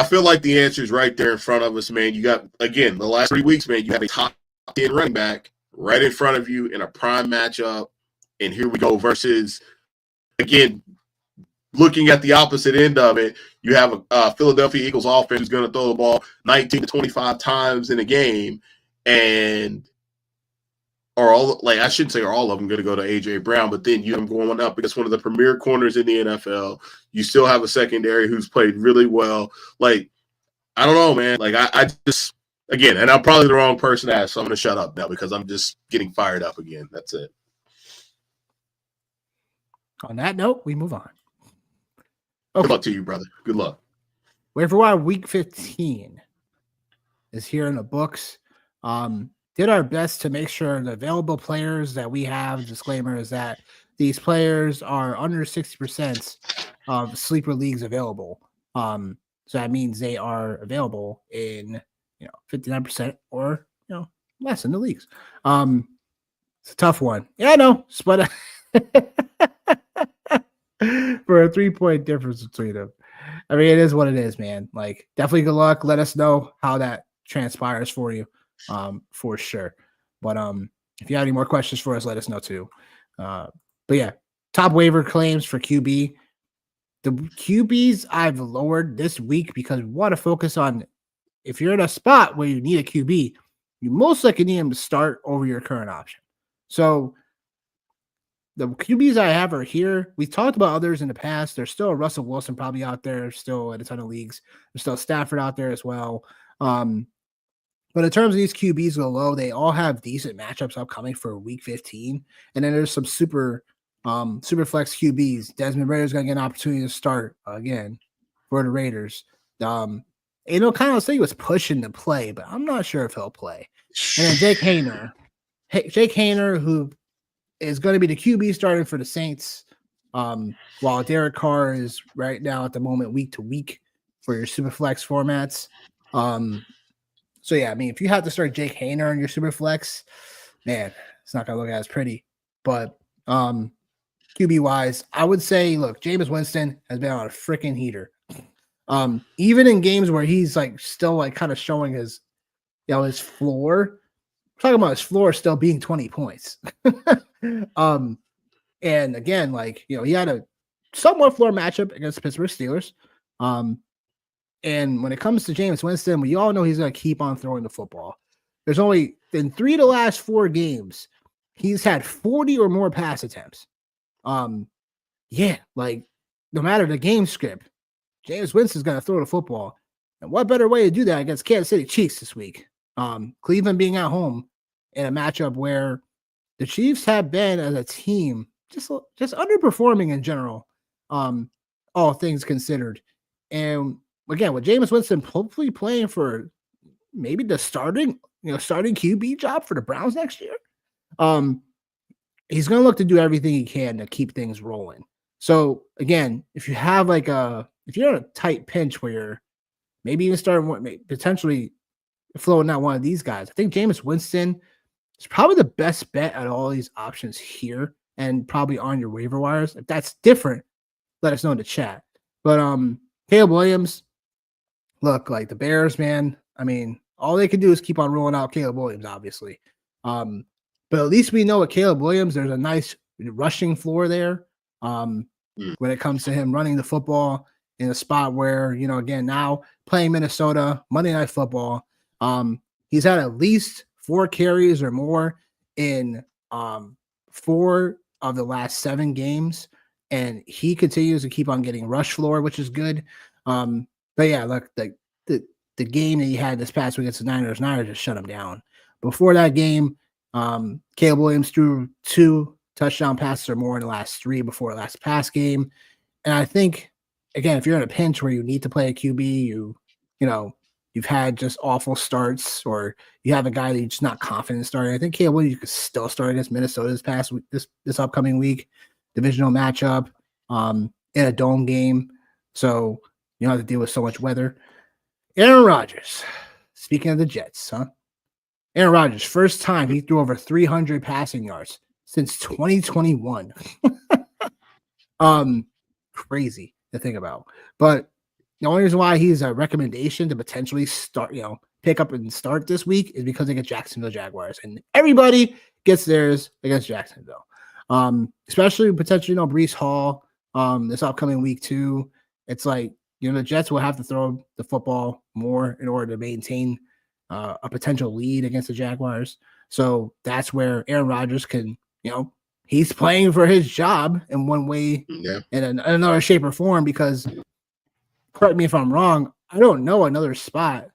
feel like the answer is right there in front of us, man. You got, again, the last 3 weeks, man, you have a top 10 running back right in front of you in a prime matchup. And here we go versus, again, looking at the opposite end of it, you have a Philadelphia Eagles offense who's going to throw the ball 19 to 25 times in a game, I shouldn't say are all of them going to go to A.J. Brown, but then you have them going up against one of the premier corners in the NFL. You still have a secondary who's played really well. Like, I don't know, man. Like, I just, again, and I'm probably the wrong person to ask, so I'm going to shut up now because I'm just getting fired up again. That's it. On that note, we move on. Okay. Good luck to you, brother. Good luck. Waiver Wire Week 15 is here in the books. Did our best to make sure the available players that we have, disclaimer is that these players are under 60% of sleeper leagues available. So that means they are available in 59% or less in the leagues. It's a tough one. Yeah, I know, but for a 3-point difference between them. I mean, it is what it is, man. Like, definitely good luck. Let us know how that transpires for you, for sure. But if you have any more questions for us, let us know too. But yeah, top waiver claims for QB. The QBs I've lowered this week because we want to focus on if you're in a spot where you need a QB, you most likely need him to start over your current option. So the QBs I have are here. We've talked about others in the past. There's still a Russell Wilson probably out there, still in a ton of leagues. There's still Stafford out there as well. But in terms of these QBs go low, they all have decent matchups upcoming for Week 15. And then there's some super flex QBs. Desmond Ridder's going to get an opportunity to start again for the Raiders. Kind of say he was pushing to play, but I'm not sure if he'll play. And then Jake Haener. Jake Haener, who is going to be the QB starting for the Saints, while Derek Carr is right now at the moment week to week for your Superflex formats. So yeah, I mean, if you have to start Jake Haener in your Superflex, man, it's not going to look as pretty. But QB wise, I would say, look, Jameis Winston has been on a freaking heater. Even in games where he's like still like kind of showing his, his floor. I'm talking about his floor still being 20 points. And again, like, he had a somewhat floor matchup against the Pittsburgh Steelers. And when it comes to Jameis Winston, we all know he's going to keep on throwing the football. There's only in 3 of the last 4 games, he's had 40 or more pass attempts. Yeah, like no matter the game script, Jameis Winston's going to throw the football. And what better way to do that against Kansas City Chiefs this week? Cleveland being at home in a matchup where the Chiefs have been as a team just underperforming in general, all things considered. And again, with Jameis Winston hopefully playing for maybe the starting QB job for the Browns next year, he's going to look to do everything he can to keep things rolling. So again, if you have if you're in a tight pinch where you're maybe even starting potentially floating out one of these guys, I think Jameis Winston is probably the best bet at all these options here and probably on your waiver wires. If that's different, let us know in the chat. But Caleb Williams, look, like the Bears, man, I mean, all they can do is keep on rolling out Caleb Williams, obviously. But at least we know with Caleb Williams, there's a nice rushing floor there when it comes to him running the football in a spot where, again, now playing Minnesota, Monday Night Football, he's had at least 4 carries or more in 4 of the last 7 games, and he continues to keep on getting rush floor, which is good. But yeah, look, the game that he had this past week against the Niners just shut him down. Before that game, Caleb Williams threw 2 touchdown passes or more in the last 3 before the last pass game. And I think, again, if you're in a pinch where you need to play a QB, you've had just awful starts, or you have a guy that you're just not confident in starting, I think Caleb Williams, you could still start against Minnesota this past week, this upcoming week, divisional matchup, in a dome game. So you don't have to deal with so much weather. Aaron Rodgers, speaking of the Jets, Aaron Rodgers, first time he threw over 300 passing yards since 2021. Crazy to think about. But the only reason why he's a recommendation to potentially start, pick up and start this week is because they get Jacksonville Jaguars, and everybody gets theirs against Jacksonville. Especially potentially, Breece Hall, this upcoming week too. It's like, the Jets will have to throw the football more in order to maintain a potential lead against the Jaguars. So that's where Aaron Rodgers can, he's playing for his job in one way, in another shape or form, because, correct me if I'm wrong, I don't know another spot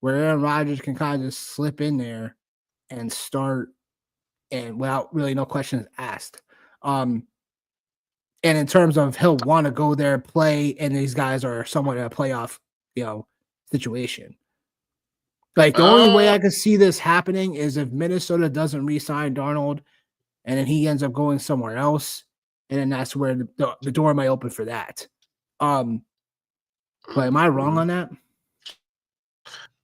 where Aaron Rodgers can kind of just slip in there and start and without really no questions asked. And in terms of he'll want to go there, play, and these guys are somewhat in a playoff, situation. Like the only way I could see this happening is if Minnesota doesn't re-sign Darnold, and then he ends up going somewhere else, and then that's where the door might open for that. But am I wrong on that?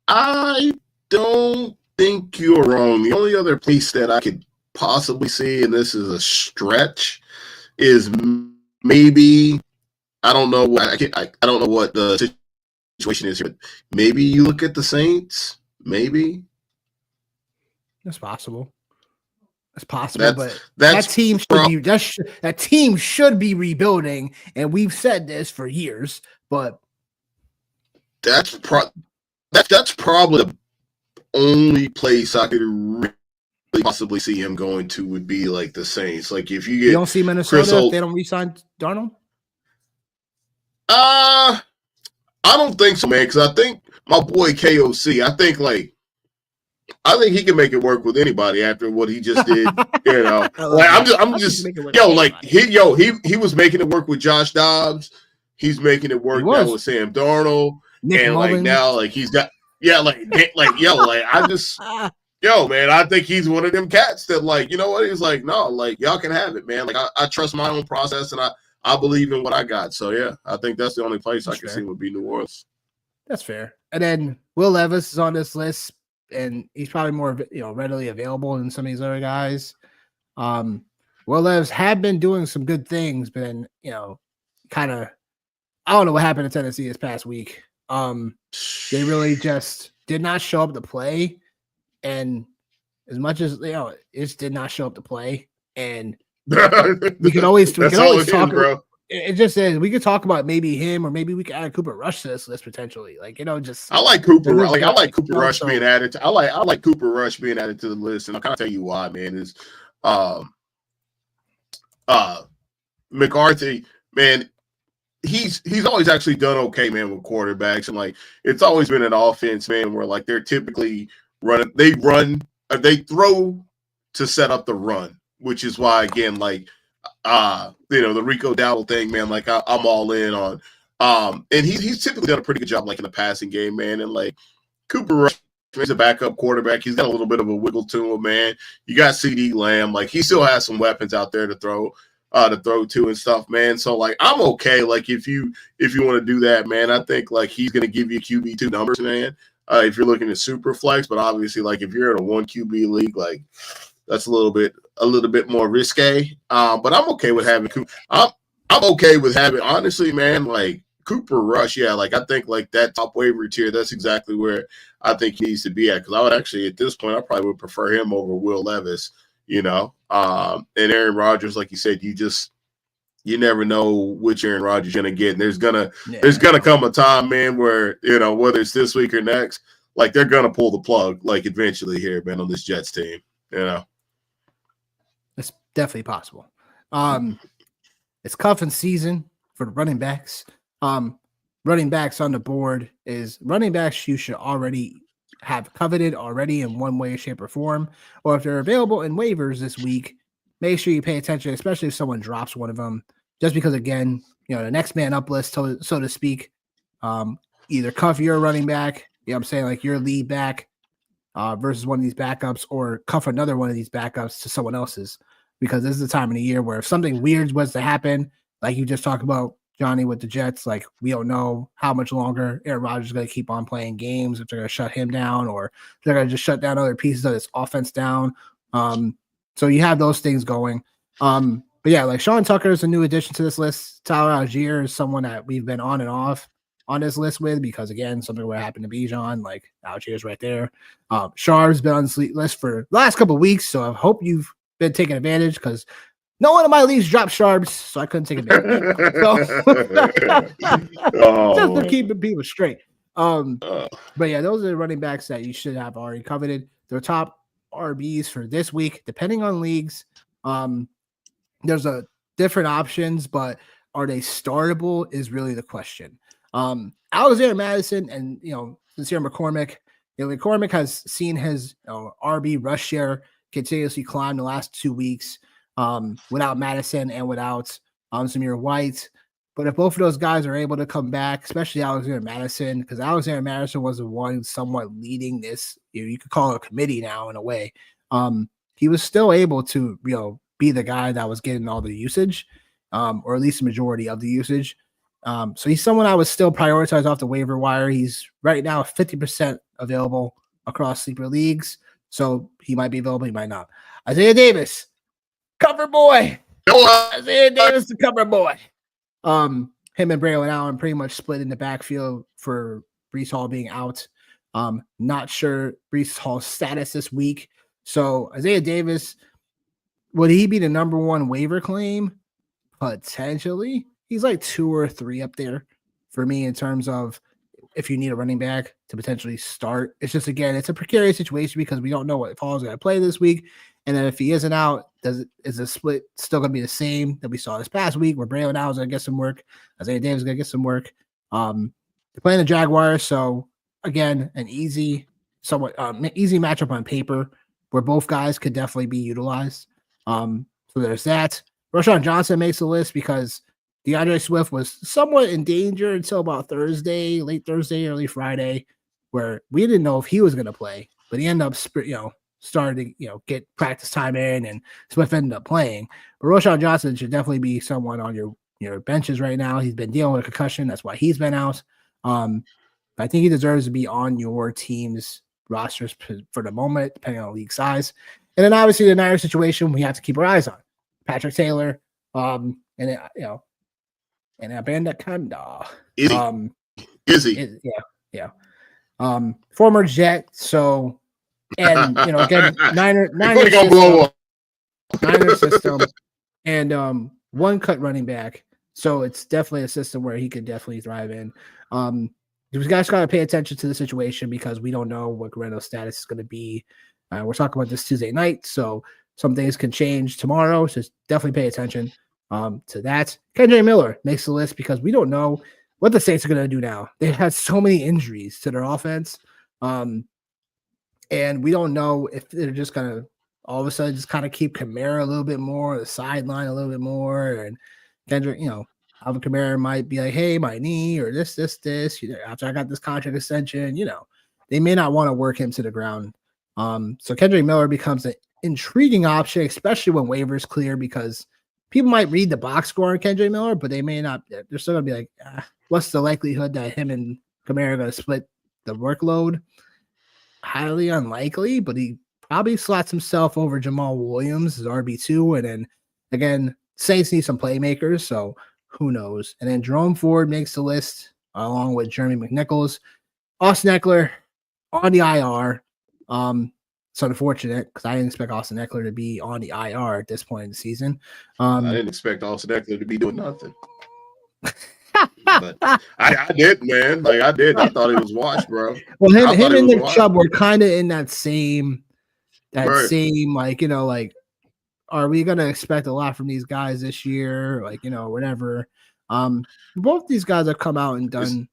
I don't think you're wrong. The only other place that I could possibly see, and this is a stretch, is maybe, I don't know what I don't know what the situation is here, but maybe you look at the Saints. Maybe that's possible. That's possible, but that team should be rebuilding, and we've said this for years. But that's probably the only place I could really possibly see him going to would be like the Saints. Like if you don't see Minnesota if they don't re-sign Darnold. I don't think so, man. Because I think my boy KOC, I think he can make it work with anybody after what he just did. He was making it work with Josh Dobbs. He's making it work now with Sam Darnold, Nick and Mullins. Now he's got I just Yo, man, I think he's one of them cats that, like, you know what? He's like, no, like, y'all can have it, man. Like, I trust my own process, and I believe in what I got. So, yeah, I think that's the only place I can see would be New Orleans. That's fair. And then Will Levis is on this list, and he's probably more, readily available than some of these other guys. Will Levis had been doing some good things, but then, kind of, I don't know what happened to Tennessee this past week. They really just did not show up to play. And as much as it just did not show up to play, and we can always talk, bro. It just says we could talk about maybe him, or maybe we could add Cooper Rush to this list potentially. Like, just I like Cooper. Like, I like Cooper Rush being added. I like Cooper Rush being added to the list, and I'll kind of tell you why, man. Is McCarthy, man. He's always actually done okay, man, with quarterbacks, and like it's always been an offense, man, where like they're typically they throw to set up the run, which is why, again, like the Rico Dowdle thing, man, like I'm all in on. And he's typically done a pretty good job, like in the passing game, man. And like Cooper Rush is a backup quarterback. He's got a little bit of a wiggle to him, man. You got CeeDee Lamb, like he still has some weapons out there to throw to and stuff, man. So like I'm okay. Like if you want to do that, man, I think like he's gonna give you QB2 numbers, man. If you're looking at super flex, but obviously like if you're in a 1 QB league, like that's a little bit more risque. But I'm okay with having I'm okay with having, honestly, man, like Cooper Rush. Yeah, like I think like that top waiver tier, that's exactly where I think he needs to be at. Because I would actually, at this point, I probably would prefer him over Will Levis. And Aaron Rodgers, like you said, you never know which Aaron Rodgers you're gonna get. And there's gonna come a time, man, where whether it's this week or next, like they're gonna pull the plug, like eventually here, man, on this Jets team. It's definitely possible. It's cuffing season for the running backs. Running backs on the board is running backs you should already have coveted already in one way, shape, or form, or if they're available in waivers this week, make sure you pay attention, especially if someone drops one of them, just because, again, the next man up list, so to speak, either cuff your running back, I'm saying, like your lead back versus one of these backups, or cuff another one of these backups to someone else's, because this is the time of the year where if something weird was to happen, like you just talked about, Johnny, with the Jets, like we don't know how much longer Aaron Rodgers is going to keep on playing games, if they're going to shut him down or they're going to just shut down other pieces of this offense down. So you have those things going. But yeah, like Sean Tucker is a new addition to this list. Tyler Algier is someone that we've been on and off on this list with, because again, something would happen to Bijan, like Algier's right there. Sharp's been on the list for the last couple of weeks, so I hope you've been taking advantage, because no one of my leagues dropped Sharps, so I couldn't take advantage. Just to keep people straight. But yeah, those are the running backs that you should have already coveted. Their top RBs for this week, depending on leagues. There's a different options, but are they startable is really the question. Alexander Madison and Sincere McCormick. McCormick has seen his RB rush share continuously climb the last 2 weeks. Without Madison and without Zamir White. But if both of those guys are able to come back, especially Alexander Madison, because Alexander Madison was the one somewhat leading this, you could call it a committee now in a way. He was still able to, be the guy that was getting all the usage, or at least the majority of the usage. So he's someone I would still prioritize off the waiver wire. He's right now 50% available across sleeper leagues. So he might be available, he might not. Isaiah Davis, cover boy. Isaiah Davis, the cover boy. Him and Braylon Allen pretty much split in the backfield for Breece Hall being out. Not sure Breece Hall's status this week. So Isaiah Davis, would he be the number one waiver claim? Potentially. He's like 2 or 3 up there for me in terms of if you need a running back to potentially start. It's just, again, it's a precarious situation because we don't know what Hall's going to play this week. And then if he isn't out, is the split still going to be the same that we saw this past week, where Braylon Allen's going to get some work, Isaiah Davis is going to get some work. They're playing the Jaguars, so again, an easy matchup on paper where both guys could definitely be utilized. So there's that. Rashawn Johnson makes the list because DeAndre Swift was somewhat in danger until about late Thursday, early Friday, where we didn't know if he was going to play, but he ended up, started to, get practice time in, and Swift ended up playing. But Roschon Johnson should definitely be someone on your benches right now. He's been dealing with a concussion. That's why he's been out. I think he deserves to be on your team's rosters for the moment, depending on league size. And then obviously the Niners situation, we have to keep our eyes on Patrick Taylor, and Abanda Kanda. Is he? Yeah. Former Jet. So, and again, Niners system, and one cut running back. So it's definitely a system where he could definitely thrive in. You guys got to pay attention to the situation because we don't know what Guerrero's status is going to be. We're talking about this Tuesday night, so some things can change tomorrow. So definitely pay attention to that. Kendrick Miller makes the list because we don't know what the Saints are going to do now. They've had so many injuries to their offense, and we don't know if they're just going to all of a sudden just kind of keep Kamara a little bit more, the sideline a little bit more, and Kendrick, Alvin Kamara might be like, hey, my knee or this. After I got this contract extension, they may not want to work him to the ground. So Kendrick Miller becomes an intriguing option, especially when waivers clear, because people might read the box score on Kendrick Miller, but they may not. They're still going to be like, what's the likelihood that him and Kamara are going to split the workload? Highly unlikely, but he probably slots himself over Jamal Williams as RB2. And then, again, Saints need some playmakers, so who knows? And then Jerome Ford makes the list along with Jeremy McNichols. Austin Eckler on the IR. It's unfortunate because I didn't expect Austin Eckler to be on the IR at this point in the season. I didn't expect Austin Eckler to be doing nothing. But I did, man. Like I did. I thought it was washed, bro. Well, him and Nick Chubb were kind of in that same, are we going to expect a lot from these guys this year? Whatever. Both these guys have come out and done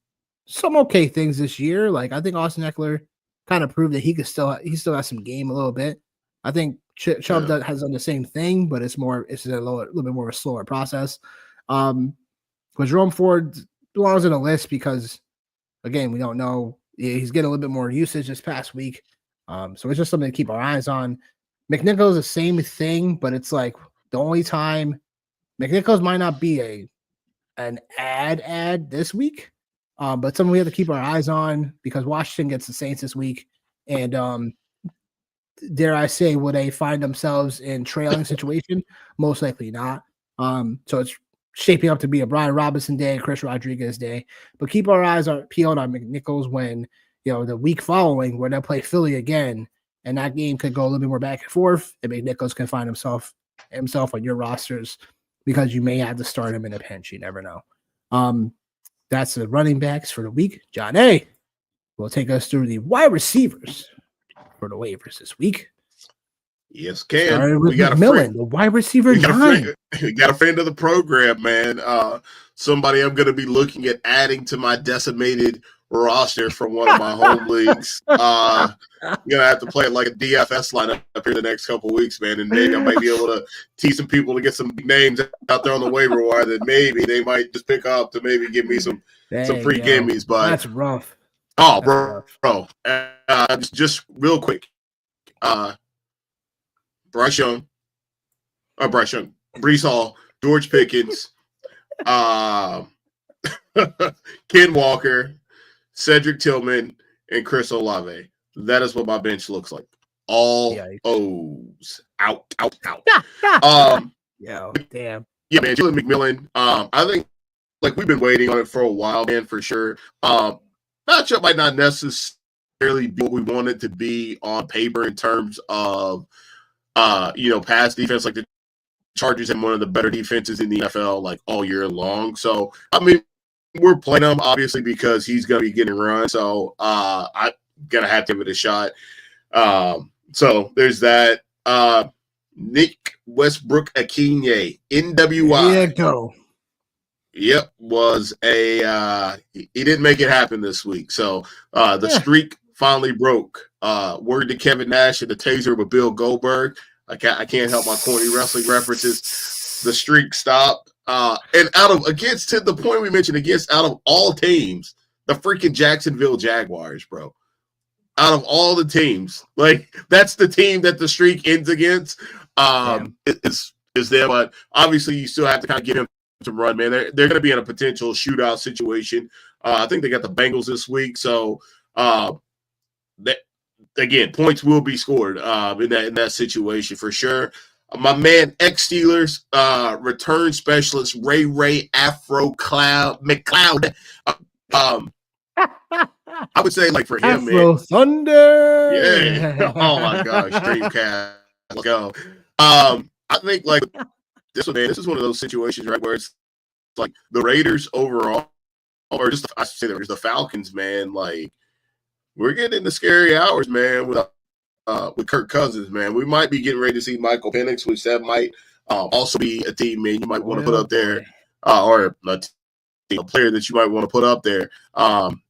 some okay things this year. Like, I think Austin Eckler kind of proved that he still has some game a little bit. I think Chubb has done the same thing, but it's a little bit more of a slower process. But Jerome Ford belongs in a list because, again, we don't know. He's getting a little bit more usage this past week. So it's just something to keep our eyes on. McNichols the same thing, but it's like the only time McNichols might not be an ad this week, but something we have to keep our eyes on because Washington gets the Saints this week, and dare I say, will they find themselves in trailing situation? Most likely not. So it's shaping up to be a Brian Robinson day, Chris Rodriguez day, but keep our eyes peeled on McNichols when the week following where they'll play Philly again. And that game could go a little bit more back and forth. And McNichols can find himself on your rosters because you may have to start him in a pinch. You never know. That's the running backs for the week. John A. will take us through the wide receivers for the waivers this week. Yes, can. We got McMillan, the wide receiver 9. We got a friend of the program, man. Somebody I'm going to be looking at adding to my decimated roster from one of my home leagues. I'm gonna have to play it like a DFS lineup up here the next couple of weeks, man, and maybe I might be able to tease some people to get some names out there on the waiver wire that maybe they might just pick up to maybe give me some free gimmies. But that's rough. Oh, bro. Just real quick, Bryce Young, Breece Hall, George Pickens, Ken Walker, Cedric Tillman, and Chris Olave. That is what my bench looks like. All O's out. Yeah, damn. Yeah, man. Jalen McMillan. I think we've been waiting on it for a while, man, for sure. Matchup might not necessarily be what we want it to be on paper in terms of pass defense. Like the Chargers have one of the better defenses in the NFL all year long. So I mean, we're playing him obviously because he's going to be getting run. So I'm going to have to give it a shot. So there's that. Nick Westbrook-Akinyi, NWI. There you go. Yep, was he didn't make it happen this week. So the streak finally broke. Word to Kevin Nash and the taser with Bill Goldberg. I can't help my corny wrestling references. The streak stopped. And out of the point we mentioned, out of all teams, the freaking Jacksonville Jaguars, bro. out of all the teams, like that's the team that the streak ends against. Is there, but obviously you still have to kind of give him some run, man. They're going to be in a potential shootout situation. I think they got the Bengals this week, so that again, points will be scored in that situation for sure. My man, ex-Steelers return specialist Ray Afro McCloud. I would say, like, for him, Afro man. Thunder. Yeah. Oh my gosh, Dreamcast. Let's go. I think like this one, man. This is one of those situations, right, where it's like the Raiders overall, or just I should say the Falcons, man. Like we're getting into scary hours, man. With Kirk Cousins, man, we might be getting ready to see Michael Penix, which that might also be a team, man. You might want to put up there, or a player that you might want to put up there.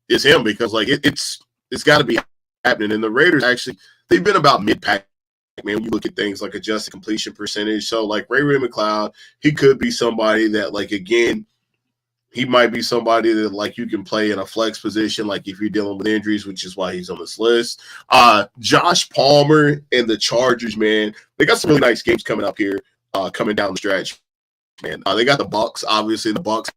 Is him because like it's got to be happening. And the Raiders actually they've been about mid-pack, man. When you look at things like adjusted completion percentage, so like Ray McCloud, he could be somebody that like again. He might be somebody that like you can play in a flex position, like if you're dealing with injuries, which is why he's on this list. Josh Palmer and the Chargers, man, they got some really nice games coming up here, coming down the stretch. Man, they got the Bucks. Obviously, the Bucks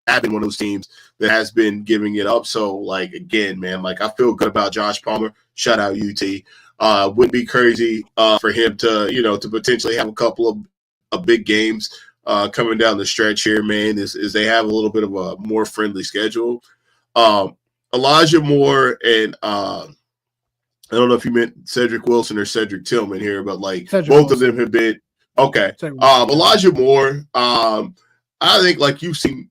have been one of those teams that has been giving it up. So, like again, man, like I feel good about Josh Palmer. Shout out UT. Wouldn't be crazy for him to to potentially have a couple of big games. Coming down the stretch here, man, is they have a little bit of a more friendly schedule. Elijah Moore and I don't know if you meant Cedric Wilson or Cedric Tillman here, but like Cedric both Wilson. Of them have been okay. Elijah Moore, I think like you've seen,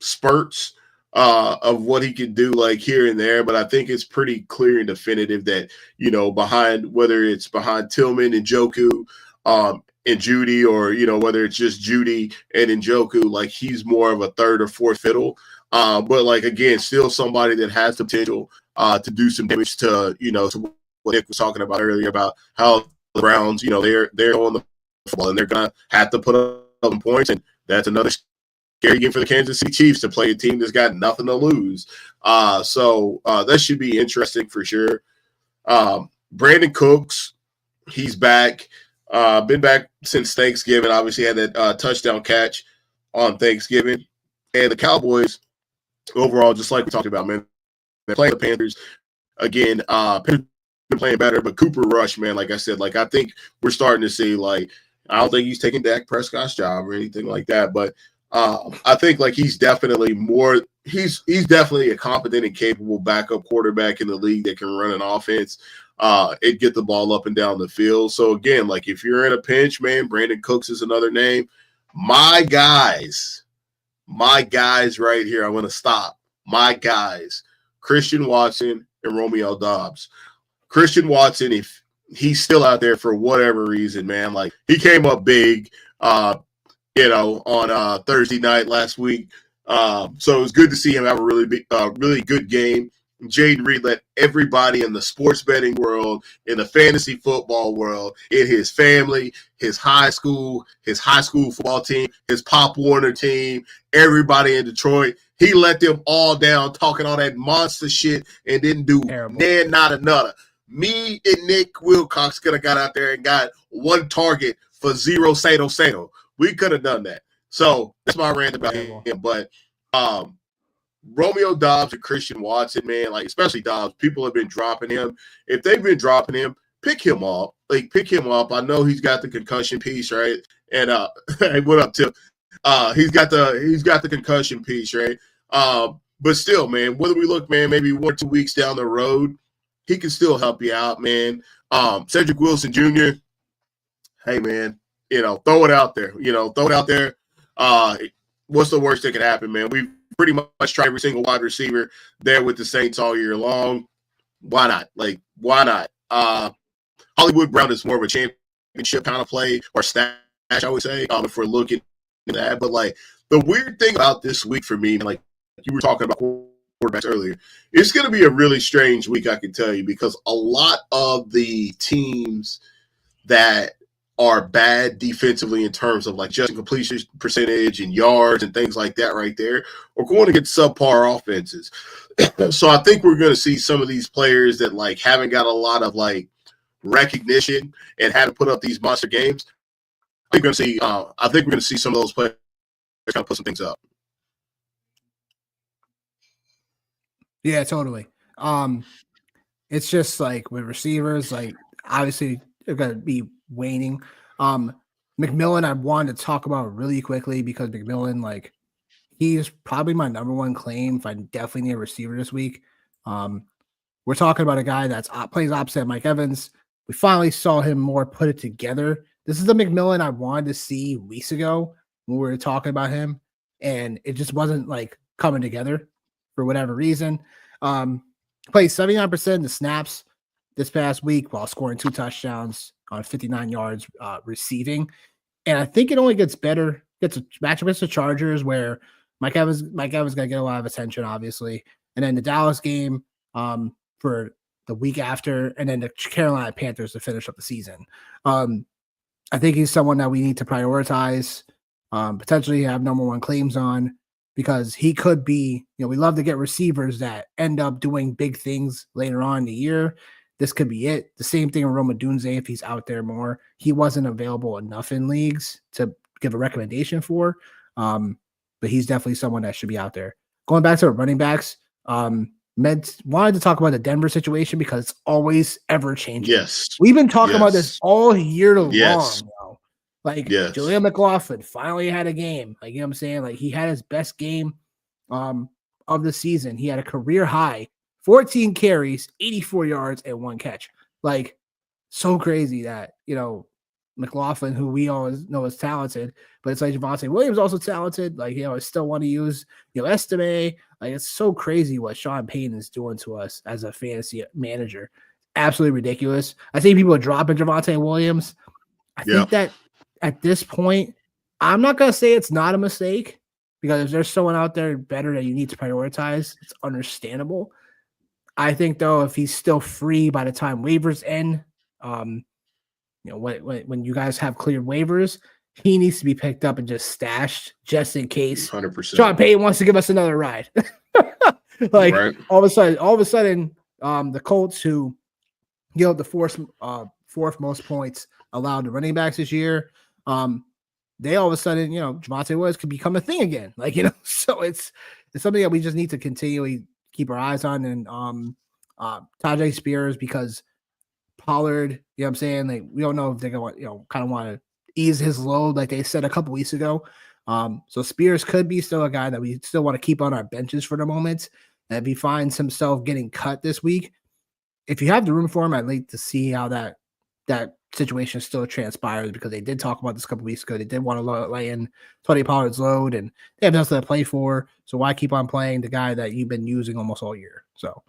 spurts of what he can do like here and there, but I think it's pretty clear and definitive that, behind whether it's behind Tillman and Njoku, and Judy, or whether it's just Judy and Njoku, like he's more of a third or fourth fiddle. But like again, still somebody that has the potential to do some damage to to what Nick was talking about earlier about how the Browns, they're on the football and they're gonna have to put up some points, and that's another scary game for the Kansas City Chiefs to play a team that's got nothing to lose. So that should be interesting for sure. Brandon Cooks, he's back. Been back since Thanksgiving. Obviously had that touchdown catch on Thanksgiving. And the Cowboys overall, just like we talked about, man, they're playing the Panthers again. Panthers been playing better, but Cooper Rush, man, like I said, like I think we're starting to see, like, I don't think he's taking Dak Prescott's job or anything like that, but I think like he's definitely definitely a competent and capable backup quarterback in the league that can run an offense. It get the ball up and down the field. So again, like if you're in a pinch, man, Brandon Cooks is another name. My guys right here. I'm going to stop. My guys, Christian Watson and Romeo Doubs. Christian Watson, if he's still out there for whatever reason, man, like he came up big, on Thursday night last week. So it was good to see him have a really good game. Jaden Reed let everybody in the sports betting world, in the fantasy football world, in his family, his high school football team, his Pop Warner team, everybody in Detroit, he let them all down talking all that monster shit and didn't do not another. Me and Nick Wilcox could have got out there and got one target for 0 Sato. We could have done that. So that's my rant about him. But Romeo Doubs and Christian Watson, man, like especially Doubs, people have been dropping him. If they've been dropping him, pick him up. Like pick him up. I know he's got the concussion piece, right? And hey, what up, Tip? He's got the concussion piece, right? But still, man, whether we look, man, maybe 1 or 2 weeks down the road, he can still help you out, man. Cedric Wilson Jr., hey, man, throw it out there. Throw it out there. What's the worst that could happen, man? We've pretty much tried every single wide receiver there with the Saints all year long. Why not? Like, why not? Hollywood Brown is more of a championship kind of play or stash, I would say, if we're looking at that. But, like, the weird thing about this week for me, like you were talking about quarterbacks earlier, it's going to be a really strange week, I can tell you, because a lot of the teams that are bad defensively in terms of like just completion percentage and yards and things like that right there, are going to get subpar offenses. So I think we're going to see some of these players that like haven't got a lot of like recognition and haven't put up these monster games. I think we're going to see some of those players kind of put some things up. Yeah, totally. It's just like with receivers, like obviously they're going to be waning. McMillan, I wanted to talk about really quickly because McMillan, like, he's probably my number one claim if I definitely need a receiver this week. We're talking about a guy that's plays opposite Mike Evans. We finally saw him more put it together. This is the McMillan I wanted to see weeks ago when we were talking about him, and it just wasn't like coming together for whatever reason. Played 79% of the snaps this past week while scoring 2 touchdowns on 59 yards receiving. And I think it only gets better. Gets a matchup against the Chargers where Mike Evans gonna get a lot of attention, obviously. And then the Dallas game for the week after, and then the Carolina Panthers to finish up the season. I think he's someone that we need to prioritize, potentially have number one claims on, because he could be, we love to get receivers that end up doing big things later on in the year. This could be it. The same thing with Roma Dunze if he's out there more. He wasn't available enough in leagues to give a recommendation for, but he's definitely someone that should be out there. Going back to running backs, Meds wanted to talk about the Denver situation because it's always ever changing. Yes. We've been talking about this all year long. Like Julian McLaughlin finally had a game. Like, you know what I'm saying? Like, he had his best game of the season. He had a career high 14 carries, 84 yards, and 1 catch. Like, so crazy that, McLaughlin, who we always know is talented, but it's like Javonte Williams also talented. Like, I still want to use, Estime. Like, it's so crazy what Sean Payton is doing to us as a fantasy manager. Absolutely ridiculous. I think people are dropping Javonte Williams. I think that at this point, I'm not going to say it's not a mistake, because if there's someone out there better that you need to prioritize, it's understandable. I think, though, if he's still free by the time waivers end, when you guys have cleared waivers, he needs to be picked up and just stashed just in case 100%. Sean Payton wants to give us another ride. All of a sudden, the Colts, who the fourth most points allowed to running backs this year, they all of a sudden, Javonte Williams could become a thing again. So it's something that we just need to continually keep our eyes on. And Tajay Spears, because Pollard, you know what I'm saying? Like, we don't know if they're going to, kind of want to ease his load like they said a couple weeks ago. So Spears could be still a guy that we still want to keep on our benches for the moment. And if he finds himself getting cut this week, if you have the room for him, I'd like to see how that situation still transpires, because they did talk about this a couple weeks ago. They did want to lay in Tony Pollard's load, and they have nothing to play for. So why keep on playing the guy that you've been using almost all year? So,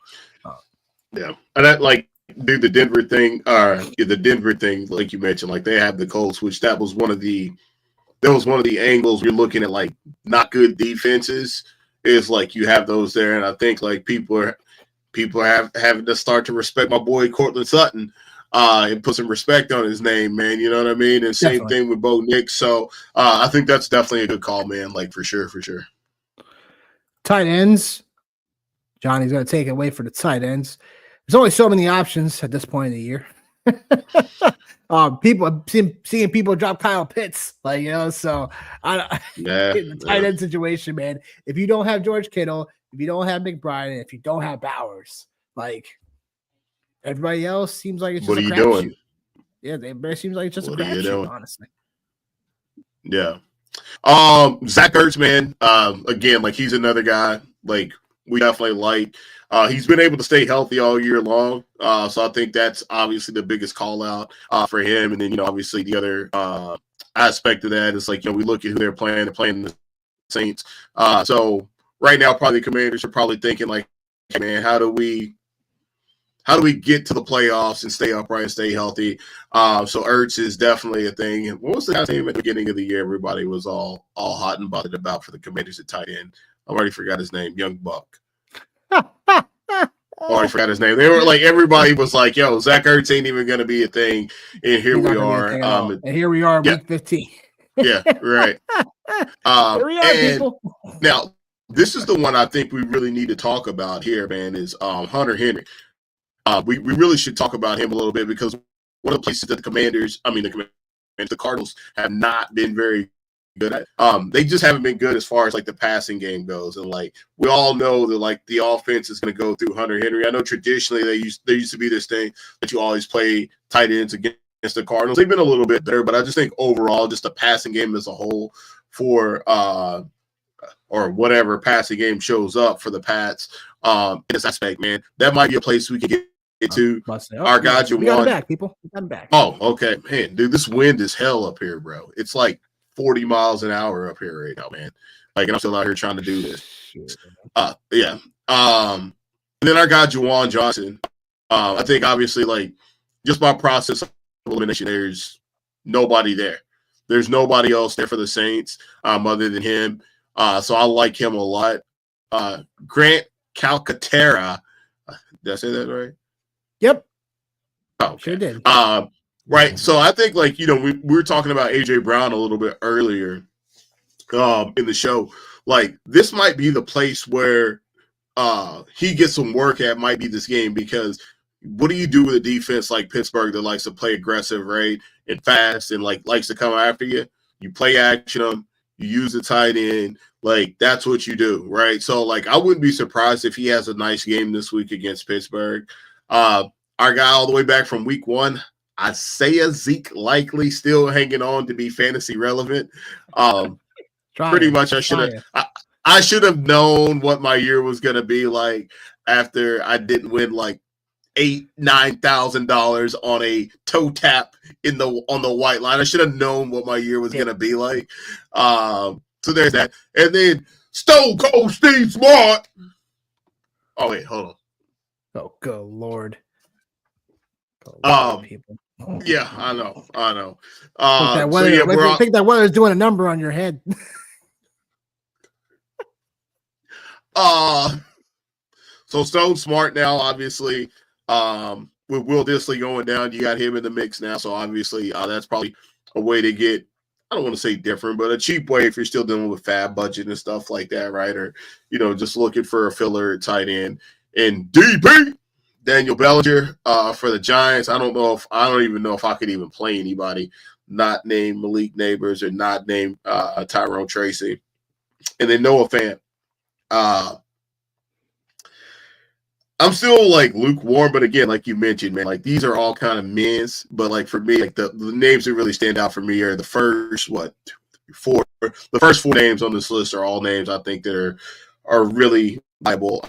and that, like, dude, the Denver thing, like you mentioned, like, they have the Colts, which that was one of the angles you're looking at, like, not good defenses, is like you have those there. And I think, like, people are having to start to respect my boy Cortland Sutton, and put some respect on his name, man. You know what I mean? And same thing with Bo Nix. So I think that's definitely a good call, man. Like, for sure. Tight ends. Johnny's going to take it away for the tight ends. There's only so many options at this point in the year. People seeing people drop Kyle Pitts, so the tight end situation, man. If you don't have George Kittle, if you don't have McBride, and if you don't have Bowers, like, everybody else seems like it's just a crapshoot. Yeah, it seems like it's just a crapshoot, honestly. Yeah. Zach Ertz, man. Again, like, he's another guy, like, we definitely like. He's been able to stay healthy all year long. So I think that's obviously the biggest call out for him. And then, obviously the other aspect of that is, like, we look at who they're playing the Saints. So right now, probably the Commanders are probably thinking, like, hey, man, how do we get to the playoffs and stay upright and stay healthy? So Ertz is definitely a thing. And what was the guy's name at the beginning of the year? Everybody was all hot and bothered about for the Commanders at tight end. I already forgot his name. Young Buck. already forgot his name. They were like, everybody was like, yo, Zach Ertz ain't even going to be a thing. And here we are. And here we are, week 15. Yeah, right. Here we are, people. Now, this is the one I think we really need to talk about here, man, is Hunter Henry. We really should talk about him a little bit because one of the places that the Cardinals have not been very good at. They just haven't been good as far as like the passing game goes. And like we all know that like the offense is going to go through Hunter Henry. I know traditionally there used to be this thing that you always play tight ends against the Cardinals. They've been a little bit better, but I just think overall, just the passing game as a whole for or whatever passing game shows up for the Pats in this aspect, man, that might be a place we can get to. Our guy, we got him back, people. We got him back. Oh, okay. Man, dude, this wind is hell up here, bro. It's like 40 miles an hour up here right now, man. Like, and I'm still out here trying to do this. Yeah. And then our guy, Juwan Johnson. I think obviously, like, just by process of elimination, there's nobody there. There's nobody else there for the Saints other than him. So I like him a lot. Grant Calcaterra. Did I say that right? Yep. Oh, okay. Sure did. Right. So I think, like, you know, we were talking about A.J. Brown a little bit earlier in the show. Like, this might be the place where he gets some work at, might be this game, because what do you do with a defense like Pittsburgh that likes to play aggressive, right, and fast and, like, likes to come after you? You play action them. You use the tight end. Like, that's what you do, right? So, like, I wouldn't be surprised if he has a nice game this week against Pittsburgh. Our guy all the way back from week 1, Isaiah Zeke likely still hanging on to be fantasy relevant. Pretty much I should have known what my year was going to be like after I didn't win like $8,000-$9,000 on a toe tap on the white line. I should have known what my year was going to be like. So there's that. And then Stone Cold Steve Smart. Oh, wait, hold on. Oh, good Lord. People. Yeah, I know. I think that weather's doing a number on your head. So Stone Smart now, obviously, with Will Dissly going down, you got him in the mix now. So obviously, that's probably a way to get, I don't want to say different, but a cheap way if you're still dealing with fab budget and stuff like that, right? Or, you know, just looking for a filler tight end. And DP, Daniel Bellinger for the Giants. I don't even know if I could even play anybody not named Malik Neighbors or not named Tyrone Tracy. And then Noah Fant. I'm still like lukewarm, but again, like you mentioned, man, like these are all kind of men's, but like for me, like the names that really stand out for me are the first four names on this list are all names I think that are really viable,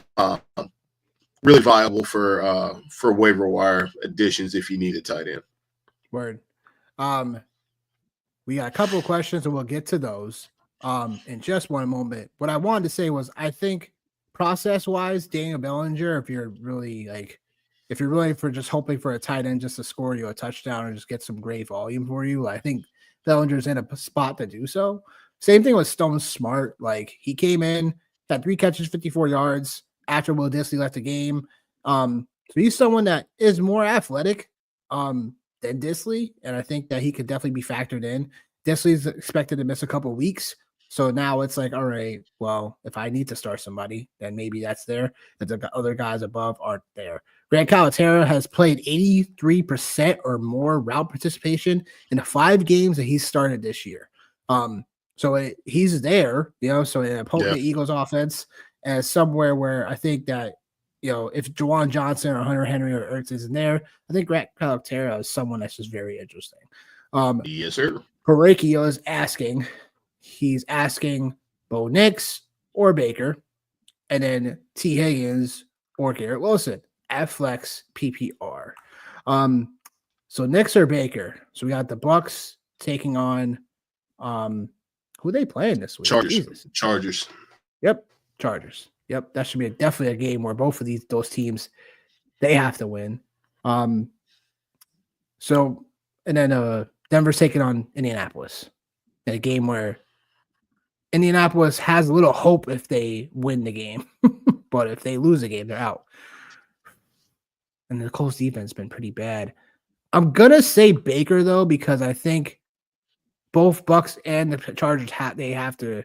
for waiver wire additions if you need a tight end. Word. We got a couple of questions and we'll get to those in just one moment. What I wanted to say was I think process-wise, Daniel Bellinger, if you're really for just hoping for a tight end just to score you a touchdown or just get some great volume for you, I think Bellinger's in a spot to do so. Same thing with Stone Smart. Like, he came in, had 3 catches, 54 yards after Will Dissly left the game. So he's someone that is more athletic than Dissly, and I think that he could definitely be factored in. Dissly's expected to miss a couple weeks. So now it's like, all right, well, if I need to start somebody, then maybe that's there. That the other guys above aren't there. Grant Calcaterra has played 83% or more route participation in the 5 games that he's started this year. So he's there, you know, so in a potent Eagles offense as somewhere where I think that, you know, if Juwan Johnson or Hunter Henry or Ertz isn't there, I think Grant Calcaterra is someone that's just very interesting. Yes, sir. Parekio is asking. He's asking Bo Nix or Baker, and then T. Higgins or Garrett Wilson at flex PPR. So Nix or Baker. So we got the Bucks taking on who are they playing this week? Chargers. Yep, Chargers. Yep, that should be definitely a game where both of those teams they have to win. So and then Denver's taking on Indianapolis in a game where Indianapolis has a little hope if they win the game, but if they lose the game, they're out. and the Colts defense has been pretty bad. I'm gonna say Baker though, because I think both Bucks and the Chargers have to,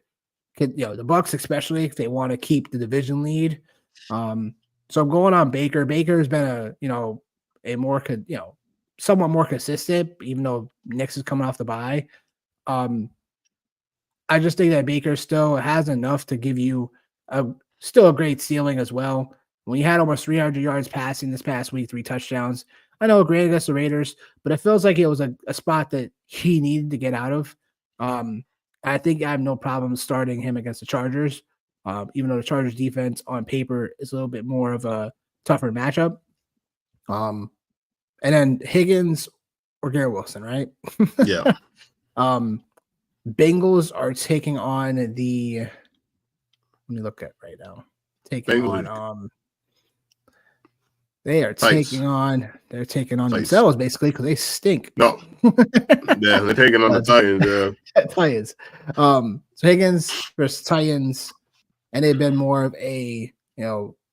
the Bucks especially if they want to keep the division lead. So I'm going on Baker. Baker has been a more somewhat more consistent, even though Knicks is coming off the bye. I just think that Baker still has enough to give you still a great ceiling as well. When he had almost 300 yards passing this past week, 3 touchdowns. I know, great against the Raiders, but it feels like it was a spot that he needed to get out of. I think I have no problem starting him against the Chargers, even though the Chargers defense on paper is a little bit more of a tougher matchup. And then Higgins or Garrett Wilson, right? Yeah. Bengals are taking on the. Let me look at right now. Bengals. They're taking on themselves basically because they stink. No. Yeah, they're taking on the Titans. Yeah. Titans. So Higgins versus Titans, and they've been more of a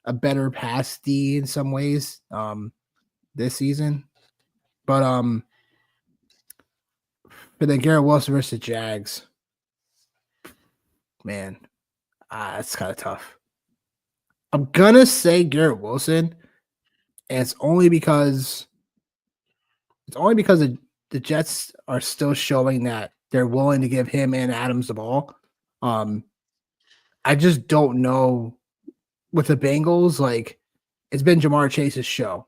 better pass D in some ways this season. But then Garrett Wilson versus the Jags. Man, it's kind of tough. I'm gonna say Garrett Wilson, and it's only because the Jets are still showing that they're willing to give him and Adams the ball. I just don't know with the Bengals. Like, it's been Jamar Chase's show,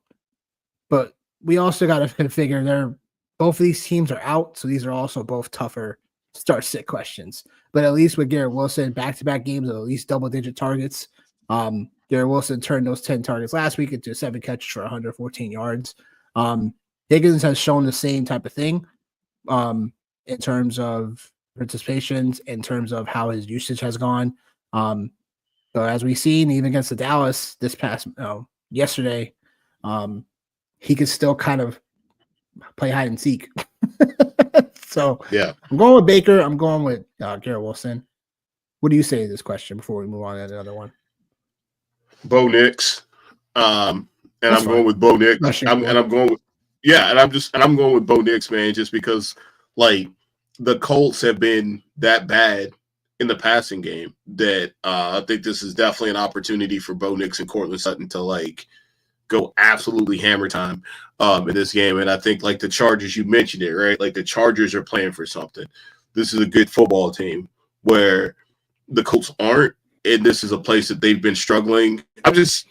but we also got to figure both of these teams are out, so these are also both tougher start-sit questions. But at least with Garrett Wilson, back-to-back games of at least double-digit targets. Garrett Wilson turned those 10 targets last week into 7 catches for 114 yards. Higgins has shown the same type of thing in terms of participations, in terms of how his usage has gone. So as we've seen, even against the Dallas this past yesterday, he could still kind of play hide and seek. So yeah, I'm going with Baker. I'm going with Garrett Wilson. What do you say to this question before we move on to another one? Bo Nix. And I'm going with Bo Nix. I'm going with Bo Nix, man, just because like the Colts have been that bad in the passing game that I think this is definitely an opportunity for Bo Nix and Cortland Sutton to like go absolutely hammer time in this game. And I think like the Chargers, you mentioned it, right? Like the Chargers are playing for something. This is a good football team where the Colts aren't, and this is a place that they've been struggling. I'm just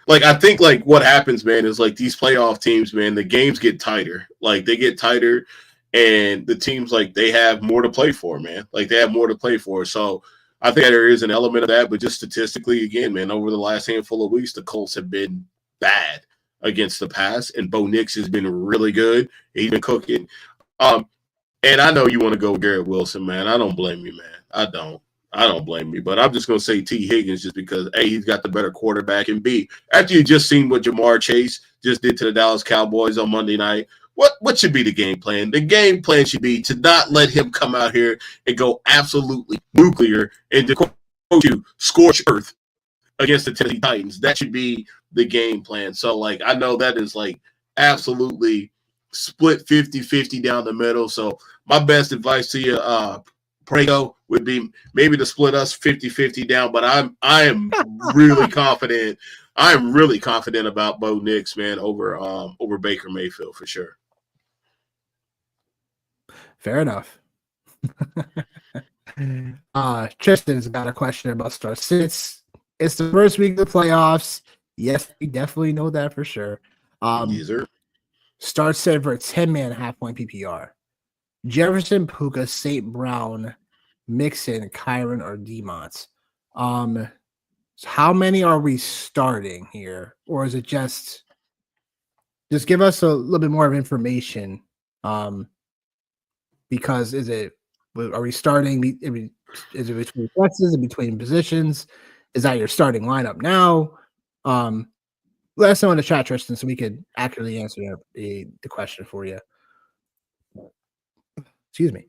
like, I think like what happens, man, is like these playoff teams, man, the games get tighter. Like they get tighter, and the teams like they have more to play for, man. Like they have more to play for. So I think there is an element of that, but just statistically, again, man, over the last handful of weeks, the Colts have been bad against the pass, and Bo Nix has been really good. He's been cooking. And I know you want to go Garrett Wilson, man. I don't blame you, man. I don't blame you, but I'm just going to say T. Higgins just because, A, he's got the better quarterback, and B, after you just seen what Jamar Chase just did to the Dallas Cowboys on Monday night, what should be the game plan? The game plan should be to not let him come out here and go absolutely nuclear and to quote you, scorch earth against the Tennessee Titans. That should be the game plan. So, like, I know that is, like, absolutely split 50-50 down the middle. So my best advice to you, Prego, would be maybe to split us 50-50 down, but I am really confident. I'm really confident about Bo Nix, man, over Baker Mayfield for sure. Fair enough. Tristan's got a question about start sits. It's the first week of the playoffs. Yes, we definitely know that for sure. Yes, sir. Start set for a 10-man half-point PPR. Jefferson, Puka, St. Brown, Mixon, Kyron, or Demont. So how many are we starting here? Or is it just give us a little bit more of information? Because are we starting? Is it between flexes and between positions? Is that your starting lineup now? Let us know in the chat, Tristan, so we could accurately answer the question for you. Excuse me.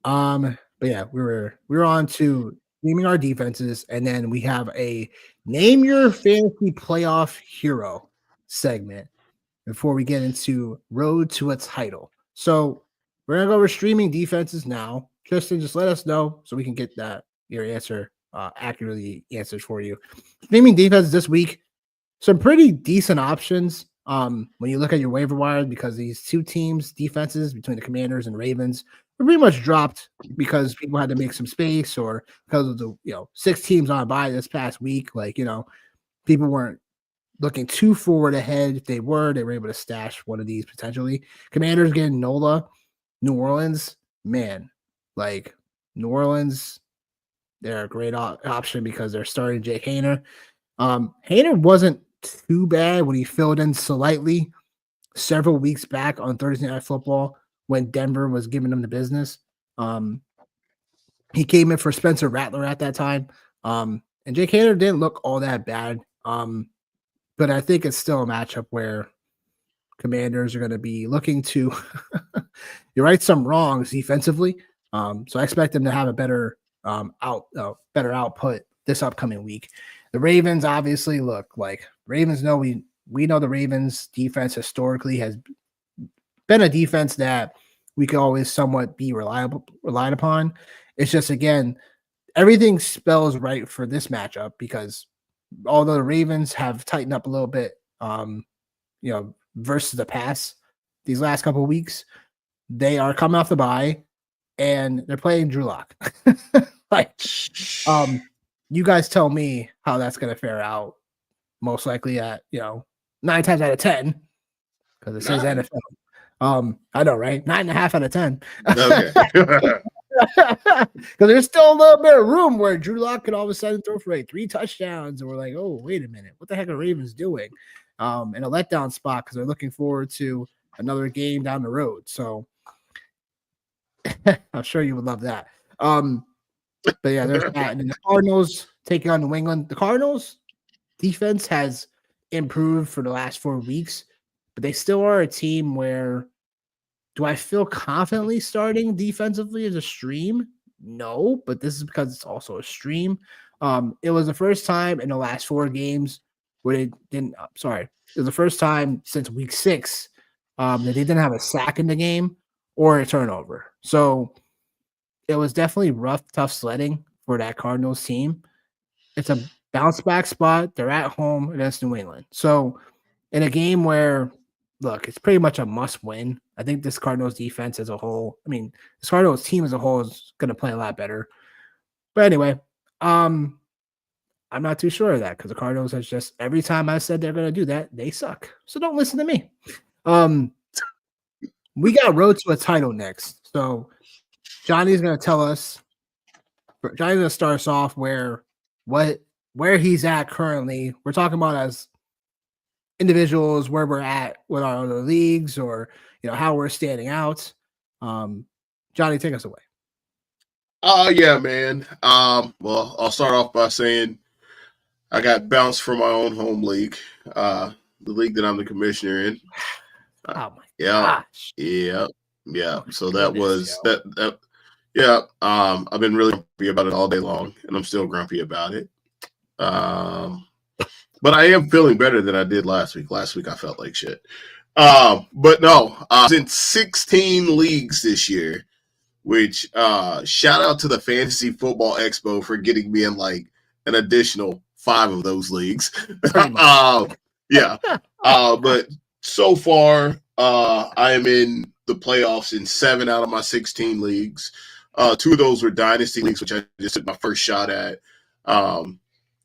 But yeah, we were on to naming our defenses, and then we have a name your fantasy playoff hero. segment before we get into Road to a Title. So we're going to go over streaming defenses now. Tristan, just let us know so we can get your answer accurately answered for you. Streaming defense this week, some pretty decent options when you look at your waiver wire, because these two teams' defenses between the Commanders and Ravens were pretty much dropped because people had to make some space, or because of the 6 teams on bye this past week. People weren't looking too forward ahead. If they were able to stash one of these potentially. Commanders getting Nola. New Orleans, man, New Orleans, they're a great option because they're starting Jake Haener. Haener wasn't too bad when he filled in slightly several weeks back on Thursday Night Football when Denver was giving him the business. He came in for Spencer Rattler at that time. And Jake Haener didn't look all that bad. But I think it's still a matchup where Commanders are going to be looking to you right some wrongs defensively. So I expect them to have a better better output this upcoming week. The Ravens obviously Ravens know we know the Ravens defense historically has been a defense that we can always somewhat be relied upon. It's just, again, everything spells right for this matchup because although the Ravens have tightened up a little bit, versus the pass these last couple of weeks, they are coming off the bye and they're playing Drew Lock. You guys tell me how that's going to fare out. Most likely at 9 times out of 10, because it says NFL. I know, right? 9.5 out of 10. Okay. Because there's still a little bit of room where Drew Lock could all of a sudden throw for 3 touchdowns, and we're like, oh, wait a minute, what the heck are Ravens doing? In a letdown spot because they're looking forward to another game down the road. So I'm sure you would love that. But yeah, there's that. And then the Cardinals taking on New England. The Cardinals defense has improved for the last 4 weeks, but they still are a team where, do I feel confidently starting defensively as a stream? No, but this is because it's also a stream. It was the first time in the last 4 games where they didn't. It was the first time since week 6 that they didn't have a sack in the game or a turnover. So it was definitely rough, tough sledding for that Cardinals team. It's a bounce back spot. They're at home against New England. So in a game where, look, it's pretty much a must win. I think this Cardinals defense as a whole, this Cardinals team as a whole is going to play a lot better. But anyway, I'm not too sure of that because the Cardinals has just, every time I said they're going to do that, they suck. So don't listen to me. We got Road to a Title next. So Johnny's going to tell us, Johnny's going to start us off where he's at currently. We're talking about as individuals, where we're at with our other leagues, or how we're standing out. Johnny, take us away. Yeah, man. Well, I'll start off by saying I got bounced from my own home league, the league that I'm the commissioner in. Oh my gosh. Yeah. So that was that. Yeah. I've been really grumpy about it all day long, and I'm still grumpy about it. But I am feeling better than I did last week. Last week I felt like shit. But no, I was in 16 leagues this year, which shout out to the Fantasy Football Expo for getting me in like an additional 5 of those leagues. Yeah. But so far, I am in the playoffs in 7 out of my 16 leagues. 2 of those were dynasty leagues, which I just took my first shot at.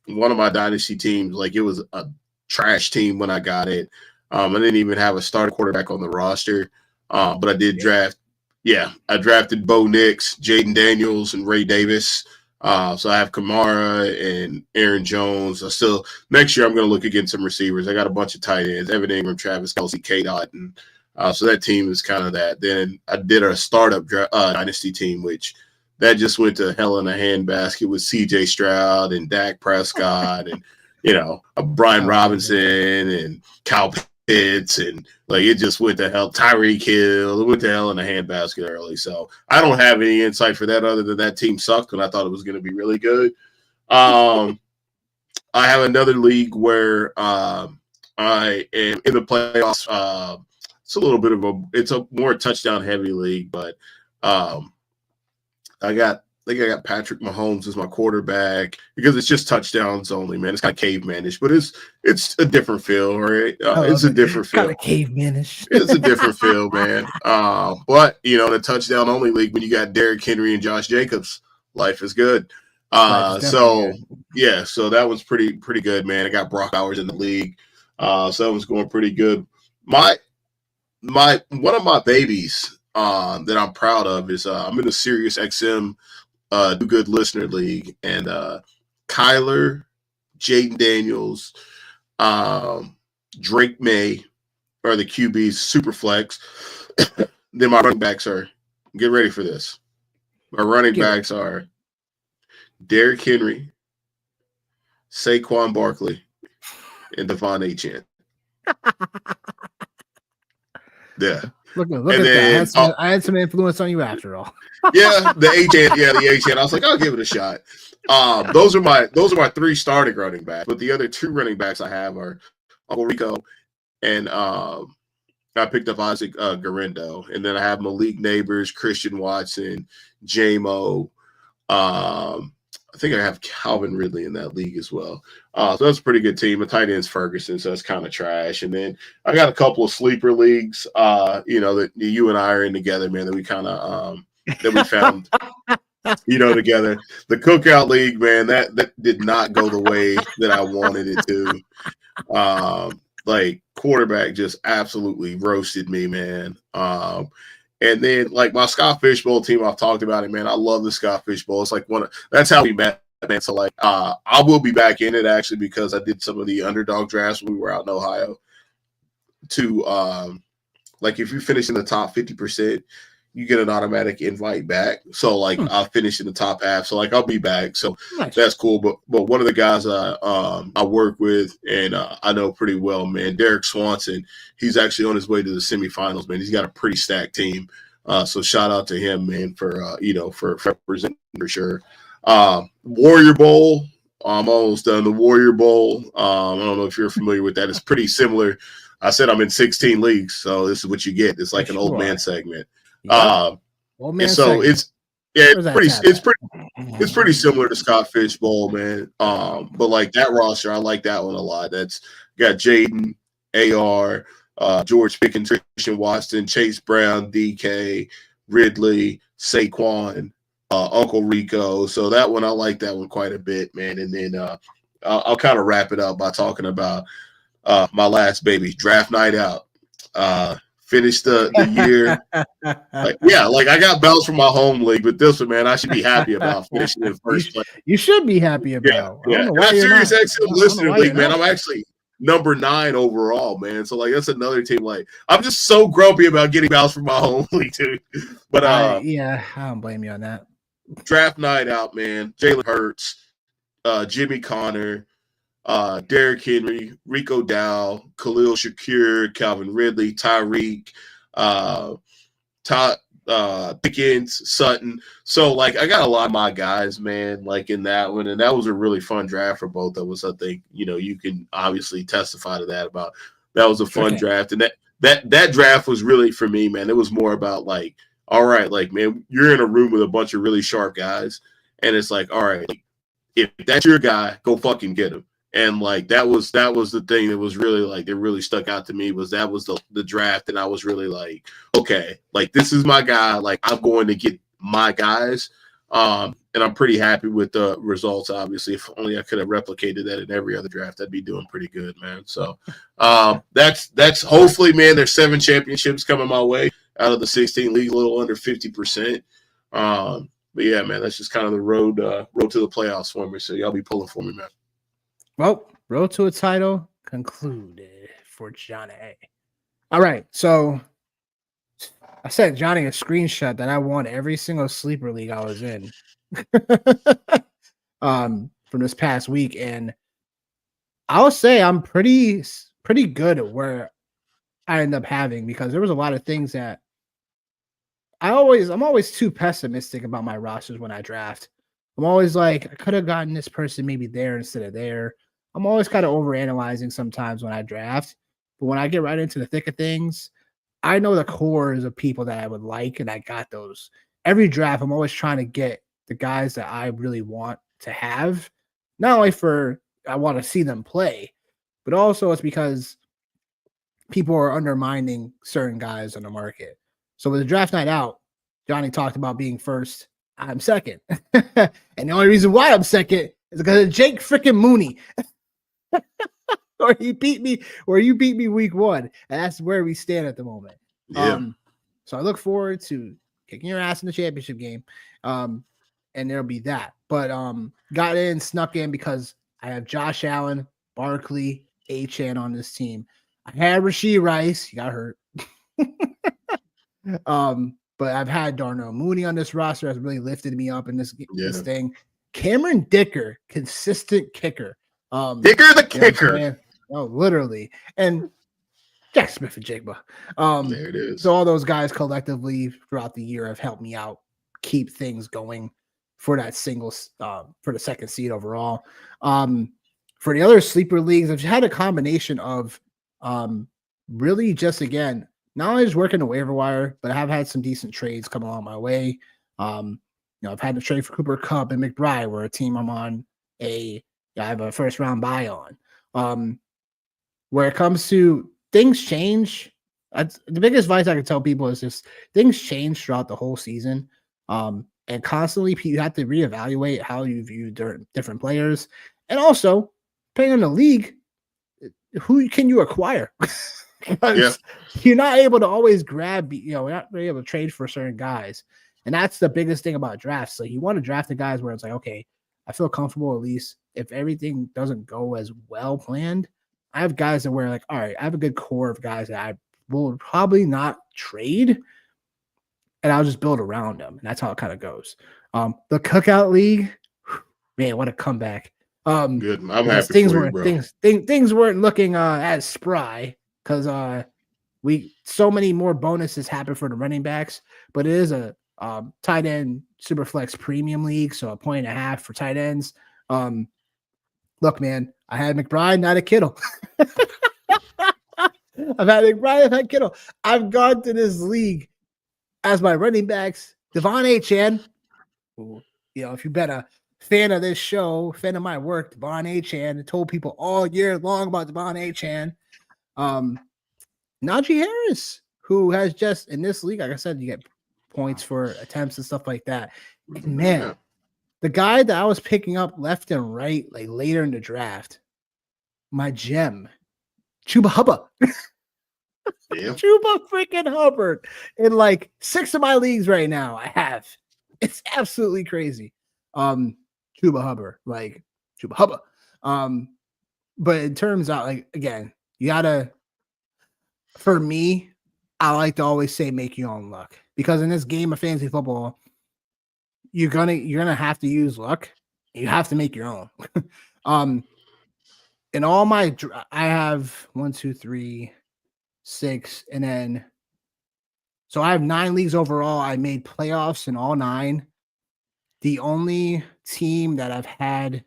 One of my dynasty teams, it was a trash team when I got it. I didn't even have a starting quarterback on the roster. But I did draft. Yeah, I drafted Bo Nix, Jaden Daniels, and Ray Davis. So I have Kamara and Aaron Jones. Next year I'm going to look against some receivers. I got a bunch of tight ends: Evan Ingram, Travis Kelce, K-Dot, and so that team is kind of that. Then I did a startup dynasty team, which that just went to hell in a handbasket with C.J. Stroud and Dak Prescott and Brian Robinson and Kyle Pitts, and it just went to hell. Tyreek Hill, it went to hell in a handbasket early. So I don't have any insight for that other than that team sucked, and I thought it was going to be really good. I have another league where I am in the playoffs. It's a little bit of it's a more touchdown heavy league, but I think I got Patrick Mahomes as my quarterback because it's just touchdowns only, man. It's kind of cavemanish, but it's a different feel, right? It's a different feel. Kind of cavemanish. It's a different feel, man. But in a touchdown only league, when you got Derrick Henry and Josh Jacobs, life is good. So that was pretty good, man. I got Brock Bowers in the league, so that was going pretty good. My one of my babies that I'm proud of is I'm in the Sirius XM Do Good Listener League, and Kyler, Jaden Daniels, Drake May are the QBs, super flex. Then my running backs are, get ready for this. My running backs are Derrick Henry, Saquon Barkley, and Devon Achane. Yeah. Look at that. I had some influence on you after all. the Achane. I was like, I'll give it a shot. Those are my three starting running backs, but the other two running backs I have are Uncle Rico and I picked up Isaac Garendo, and then I have Malik Neighbors, Christian Watson, J-Mo. I think I have Calvin Ridley in that league as well. So that's a pretty good team. My tight end's Ferguson, so that's kind of trash. And then I got a couple of sleeper leagues, that you and I are in together, man, that we kind of that we found, together. The Cookout League, man, that did not go the way that I wanted it to. Quarterback just absolutely roasted me, man. And then my Scott Fish Bowl team, I've talked about it, man. I love the Scott Fish Bowl. It's that's how we met, man. So I will be back in it actually because I did some of the underdog drafts when we were out in Ohio. To if you finish in the top 50%, you get an automatic invite back. So I'll finish in the top half. So I'll be back. So nice. That's cool. But one of the guys I work with and I know pretty well, man, Derek Swanson, he's actually on his way to the semifinals, man. He's got a pretty stacked team. So shout out to him, man, for representing for sure. Warrior Bowl. I'm almost done. The Warrior Bowl. I don't know if you're familiar with that. It's pretty similar. I said I'm in 16 leagues, so this is what you get. It's like an old man segment. Yep. It's pretty similar to Scott Fish Bowl, man. But that roster, I like that one a lot. That's got Jaden, AR, George Pickens, Christian Watson, Chase Brown, DK, Ridley, Saquon, Uncle Rico. So that one, I like that one quite a bit, man. And then I'll kind of wrap it up by talking about my last baby, draft night out. Finished the year. I got belts from my home league, but this one, man, I should be happy about finishing in first place. You should be happy about. Yeah. That Sirius XM Listener League, man, I'm actually number 9 overall, man. So that's another team. I'm just so grumpy about getting belts from my home league, too. But I don't blame you on that. Draft night out, man. Jalen Hurts, Jimmy Connor, Derrick Henry, Rico Dow, Khalil Shakir, Calvin Ridley, Tyreek, Pickens, Sutton. So I got a lot of my guys, man, in that one, and that was a really fun draft for both of us. I think you can obviously testify to that about that was a fun draft, and that draft was really for me, man. It was more about all right, man, you're in a room with a bunch of really sharp guys, and it's all right, if that's your guy, go fucking get him. And that was the thing that was really that really stuck out to me was that was the draft, and I was really okay, this is my guy. I'm going to get my guys, and I'm pretty happy with the results. Obviously, if only I could have replicated that in every other draft, I'd be doing pretty good, man. So that's hopefully, man. There's 7 championships coming my way out of the 16 league, a little under 50%. But yeah, man, that's just kind of the road to the playoffs for me. So y'all be pulling for me, man. Well, road to a title concluded for Johnny. All right, so I sent Johnny a screenshot that I won every single sleeper league I was in from this past week, and I'll say I'm pretty good at where I end up having because there was a lot of things that I'm always too pessimistic about my rosters when I draft. I'm always I could have gotten this person maybe there instead of there. I'm always kind of overanalyzing sometimes when I draft, but when I get right into the thick of things, I know the cores of people that I would like, and I got those. Every draft, I'm always trying to get the guys that I really want to have, not only for I want to see them play, but also it's because people are undermining certain guys on the market. So with the draft night out, Johnny talked about being first. I'm second. And the only reason why I'm second is because of Jake freaking Mooney. Or you beat me week 1. And that's where we stand at the moment. Yeah. So I look forward to kicking your ass in the championship game. And there'll be that. But got in, snuck in because I have Josh Allen, Barkley, Achane on this team. I had Rashee Rice. He got hurt. But I've had Darnell Mooney on this roster. Has really lifted me up in this thing. Cameron Dicker, consistent kicker. Dicker the kicker. Oh, literally. And Jack Smith and Jigba. There it is. So all those guys collectively throughout the year have helped me out, keep things going for that for the second seed overall. For the other sleeper leagues, I've had a combination of really just, again, not only just working the waiver wire, but I have had some decent trades come along my way. I've had to trade for Cooper Kupp and McBride, where a team I'm on I have a first round buy on. Where it comes to things change, the biggest advice I can tell people is just things change throughout the whole season. And constantly you have to reevaluate how you view different players. And also, depending on the league, who can you acquire? Because you're not able to always grab, we're not really able to trade for certain guys. And that's the biggest thing about drafts. So you want to draft the guys where it's like, okay, I feel comfortable, at least if everything doesn't go as well planned. I have guys that were like, all right, I have a good core of guys that I will probably not trade, and I'll just build around them. And that's how it kind of goes. The Cookout League, man, what a comeback. Good. I'm happy for you, bro. Things weren't looking as spry because so many more bonuses happen for the running backs, but it is a tight end super flex premium league, so 1.5 for tight ends. Look, man, I had McBride, not a Kittle. I've had McBride, I've had Kittle. I've gone to this league as my running backs, Devon Achane. If you've been a fan of this show, fan of my work, Devon Achane, I told people all year long about Devon Achane. Najee Harris, who has just in this league, like I said, you get points for attempts and stuff like that. And man, the guy that I was picking up left and right, like later in the draft, my gem, Chuba Hubbard. Chuba freaking Hubbard in like 6 of my leagues right now. I have. It's absolutely crazy. Chuba Hubbard, like Chuba Hubbard. But in terms of, like, again, you gotta, for me, I like to always say make your own luck, because in this game of fantasy football, you're gonna have to use luck. You have to make your own. In all my, I have 1, 2, 3, 6, and then so I have 9 leagues overall. I made playoffs in all 9. The only team that I've had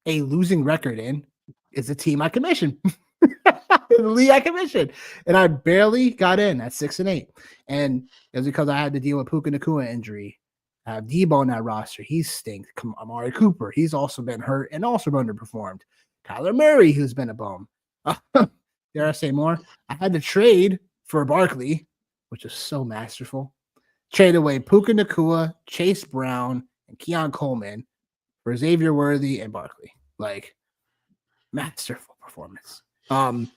a losing record in is the team I commissioned. The league I commissioned, and I barely got in at 6 and 8, and it was because I had to deal with Puka Nacua injury. I have Debo on that roster. He stinks. Amari Cooper, he's also been hurt and also underperformed. Kyler Murray, who's been a bum. Dare I say more? I had to trade for Barkley, which is so masterful. Trade away Puka Nacua, Chase Brown, and Keon Coleman for Xavier Worthy and Barkley. Like, masterful performance. And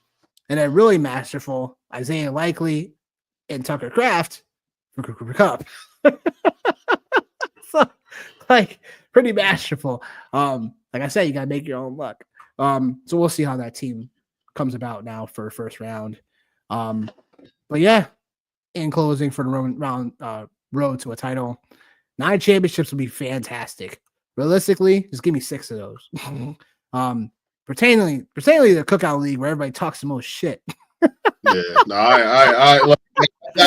then really masterful, Isaiah Likely and Tucker Kraft for Cooper Kupp. So, like, pretty masterful. Like I said, you gotta make your own luck. So we'll see how that team comes about now for first round. But yeah, in closing for the road to a title, 9 championships would be fantastic. Realistically, just give me 6 of those. Pertaining the Cookout League, where everybody talks the most shit. Yeah, no, I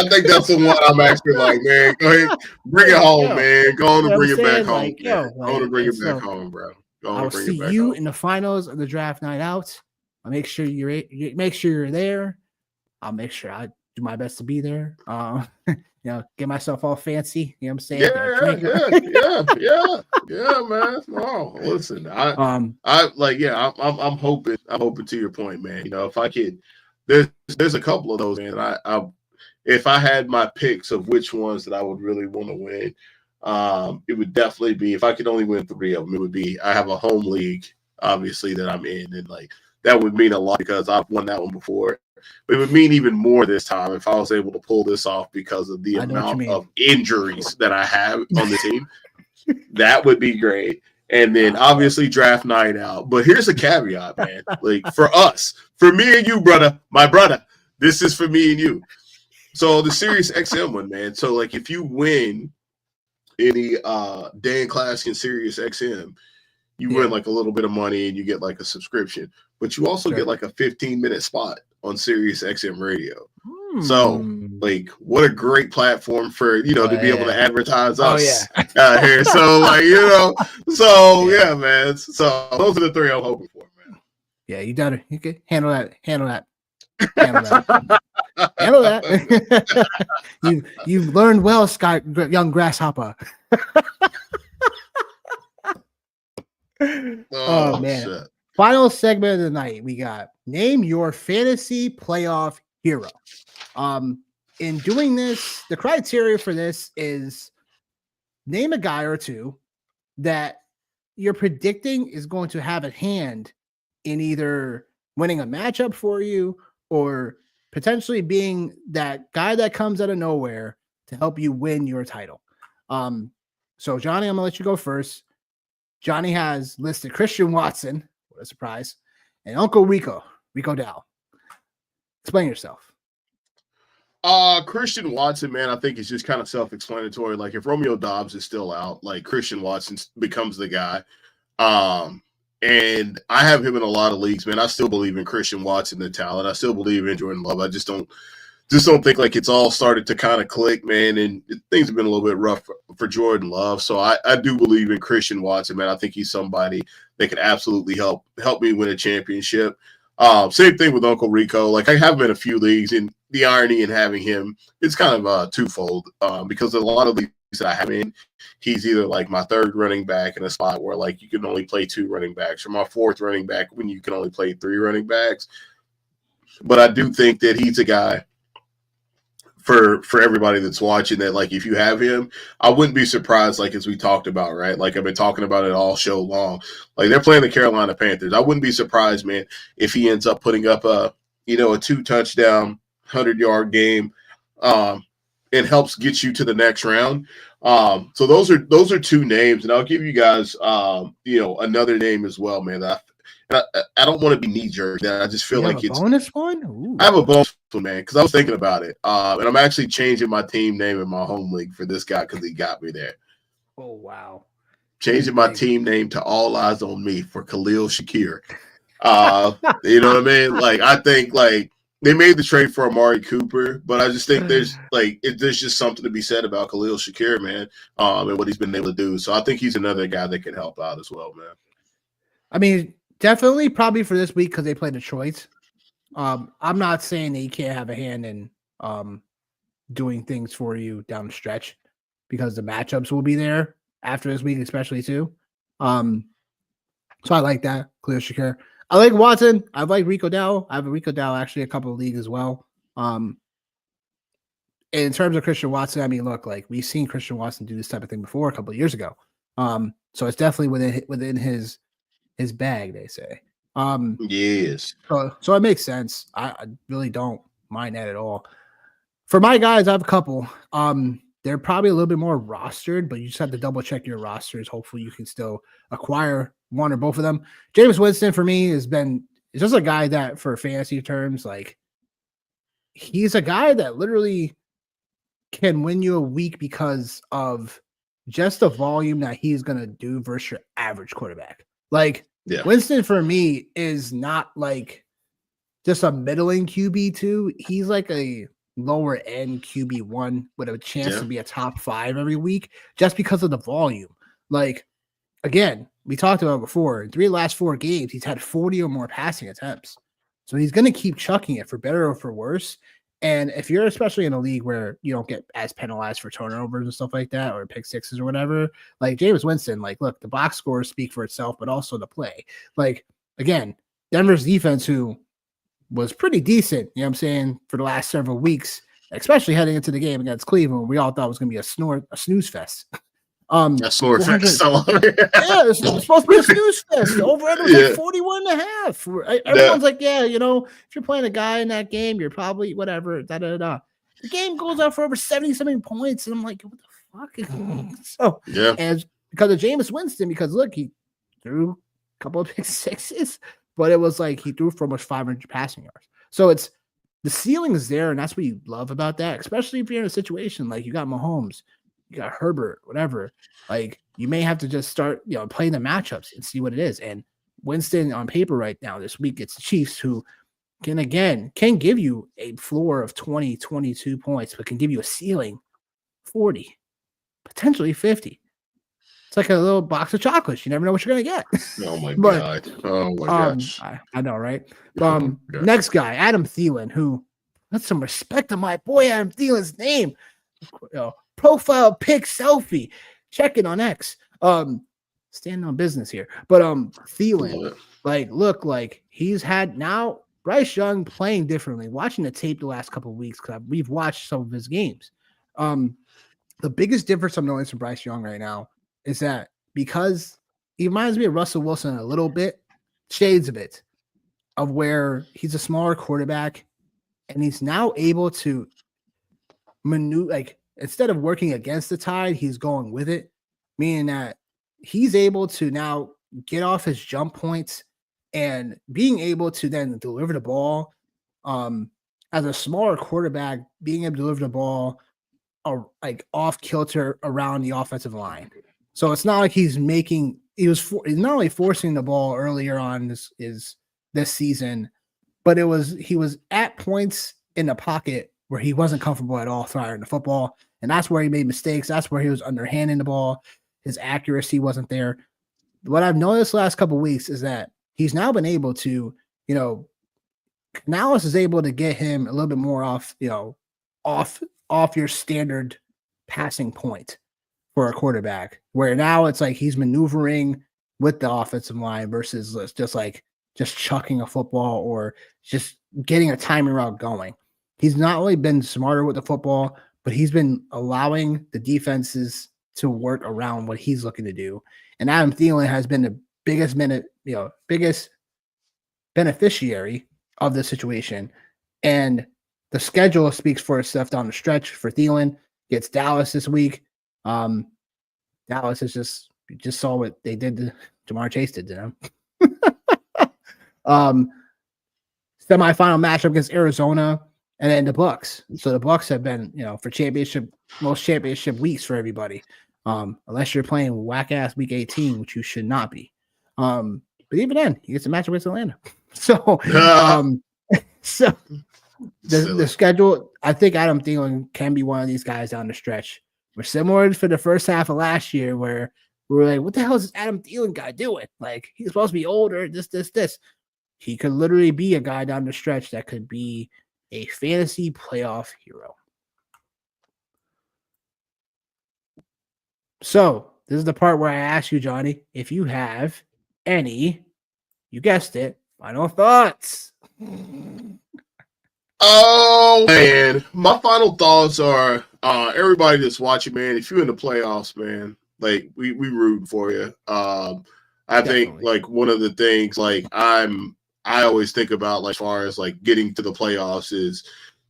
think that's the one I'm actually like, man, go ahead, bring it home, man. Go on and bring it back home. Go on and bring it back home, bro. I will see you in the finals of the draft night out. I'll make sure you're there. I'll make sure I do my best to be there. Get myself all fancy. You know what I'm saying? Yeah, man. Oh, listen, I'm hoping to your point, man. If I could, there's a couple of those, man. If I had my picks of which ones that I would really want to win, it would definitely be, if I could only win 3 of them, it would be, I have a home league, obviously, that I'm in, and that would mean a lot because I've won that one before. But it would mean even more this time if I was able to pull this off because of the amount of injuries that I have on the team. That would be great. And then obviously draft night out. But here's a caveat, man. For us, for me and you, my brother, this is for me and you. So the Sirius XM one, man. So if you win any Dan Classic and Sirius XM, you win a little bit of money and you get a subscription. But you also get a 15-minute spot on Sirius XM radio. So what a great platform for to be able to advertise us out here. So yeah, man. So those are the 3 I'm hoping for, man. Yeah, you can handle that. Handle that. You've learned well, young grasshopper. Oh man. Shit. Final segment of the night, we got name your fantasy playoff hero. In doing this, the criteria for this is name a guy or two that you're predicting is going to have a hand in either winning a matchup for you or potentially being that guy that comes out of nowhere to help you win your title. So Johnny, I'm gonna let you go first. Johnny has listed Christian Watson. What a surprise. And Uncle Rico Dow. Explain yourself. Christian Watson, man, I think it's just kind of self-explanatory. If Romeo Dobbs is still out, Christian Watson becomes the guy. And I have him in a lot of leagues, man. I still believe in Christian Watson, the talent. I still believe in Jordan Love. I just don't think it's all started to kind of click, man. And things have been a little bit rough for Jordan Love. So I do believe in Christian Watson, man. I think he's somebody that could absolutely help me win a championship. Same thing with Uncle Rico. I have him in a few leagues, and the irony in having him, it's kind of twofold. Because a lot of leagues that I have in, he's either my 3rd running back in a spot where you can only play 2 running backs, or my 4th running back when you can only play 3 running backs. But I do think that he's a guy for everybody that's watching that, if you have him, I wouldn't be surprised, as we talked about, right? I've been talking about it all show long. They're playing the Carolina Panthers. I wouldn't be surprised, man, if he ends up putting up a 2-touchdown, 100-yard game, and helps get you to the next round. So those are 2 names, and I'll give you guys, another name as well, man. I don't want to be knee-jerk. I just feel like it's bonus one. Ooh. I have a bonus one, man, because I was thinking about it, and I'm actually changing my team name in my home league for this guy because he got me there. Oh wow! Changing my team name to All Eyes on Me for Khalil Shakir. You know what I mean? I think they made the trade for Amari Cooper, but I just think there's just something to be said about Khalil Shakir, man, and what he's been able to do. So I think he's another guy that can help out as well, man. I mean, definitely probably for this week because they play Detroit. I'm not saying that you can't have a hand in doing things for you down the stretch because the matchups will be there after this week, especially too. So I like that. Khalil Shakir. I like Watson. I like Rico Dow. I have a Rico Dow actually a couple of leagues as well. In terms of Christian Watson, I mean, look, we've seen Christian Watson do this type of thing before a couple of years ago. So it's definitely within his bag, they say. Yes. So it makes sense. I really don't mind that at all. For my guys, I have a couple. They're probably a little bit more rostered, but you just have to double check your rosters. Hopefully you can still acquire one or both of them. Jameis Winston for me is just a guy that for fantasy terms, he's a guy that literally can win you a week because of just the volume that he's going to do versus your average quarterback. Winston for me is not just a middling QB2. He's a lower end QB1 with a chance to be a top 5 every week just because of the volume. Again, we talked about before, in 3 of the last 4 games, he's had 40 or more passing attempts. So he's going to keep chucking it for better or for worse. And if you're especially in a league where you don't get as penalized for turnovers and stuff like that, or pick sixes or whatever, like Jameis Winston, like, look, the box scores speak for itself, but also the play. Like, again, Denver's defense, who was pretty decent, you know what I'm saying, for the last several weeks, especially heading into the game against Cleveland, we all thought it was going to be a snooze fest. A snore fest. Yeah, it's supposed to be a snooze fest. The over-under was like 41 and a half. Everyone's like, yeah, you know, if you're playing a guy in that game, you're probably whatever, da-da-da. The game goes out for over 70-something points, and I'm like, what the fuck? So, and because of Jameis Winston, because look, he threw a couple of pick sixes, but it was like he threw for almost 500 passing yards. So it's the ceiling is there, and that's what you love about that, especially if you're in a situation like you got Mahomes, you got Herbert, whatever. Like, you may have to just start, you know, playing the matchups and see what it is. And Winston on paper right now this week, it's the Chiefs, who can give you a floor of 20, 22 points, but can give you a ceiling 40, potentially 50. It's like a little box of chocolates. You never know what you're going to get. Oh, my God. Oh, my gosh. I know, right? Next guy, Adam Thielen, who, let's some respect to my boy Adam Thielen's name. You know, profile pic selfie. Check it on X. Standing on business here. But Thielen, like, look, like he's had now Bryce Young playing differently. Watching the tape the last couple of weeks, because we've watched some of his games. The biggest difference I'm noticing from Bryce Young right now is that because he reminds me of Russell Wilson a little bit, shades of it, of where he's a smaller quarterback and he's now able to maneuver, like, instead of working against the tide, he's going with it, meaning that he's able to now get off his jump points and being able to then deliver the ball. As a smaller quarterback, being able to deliver the ball like off kilter around the offensive line. So it's not like he's not only forcing the ball earlier on this season, but he was at points in the pocket where he wasn't comfortable at all firing the football. And that's where he made mistakes. That's where he was underhanding the ball. His accuracy wasn't there. What I've noticed the last couple of weeks is that he's now been able to, you know, Canales is able to get him a little bit more off, you know, off your standard passing point for a quarterback, where now it's like he's maneuvering with the offensive line versus just chucking a football or just getting a timing route going. He's not only been smarter with the football, but he's been allowing the defenses to work around what he's looking to do. And Adam Thielen has been the biggest beneficiary of this situation. And the schedule speaks for itself down the stretch for Thielen. Gets Dallas this week. Dallas is you just saw what they did to Jamar Chase did to them. Semifinal matchup against Arizona and then the Bucks. So the Bucks have been, you know, for most championship weeks for everybody. Unless you're playing whack ass week 18, which you should not be. But even then, he gets a matchup with Atlanta. So the schedule, I think Adam Thielen can be one of these guys down the stretch. We're similar for the first half of last year, where we were like, what the hell is this Adam Thielen guy doing? Like, he's supposed to be older, this. He could literally be a guy down the stretch that could be a fantasy playoff hero. So this is the part where I ask you, Johnny, if you have any, you guessed it, final thoughts. Oh, man. My final thoughts are everybody that's watching, man, if you're in the playoffs, man, like we root for you. I think like one of the things like I always think about, like, as far as like getting to the playoffs, is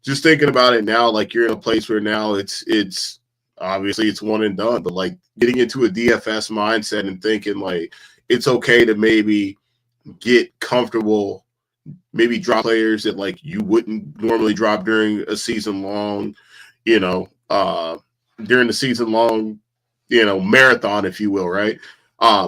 just thinking about it now. Like, you're in a place where now it's obviously it's one and done, but like getting into a DFS mindset and thinking like it's okay to maybe get comfortable, maybe drop players that like you wouldn't normally drop during a season long, you know, during the season long, you know, marathon, if you will, right?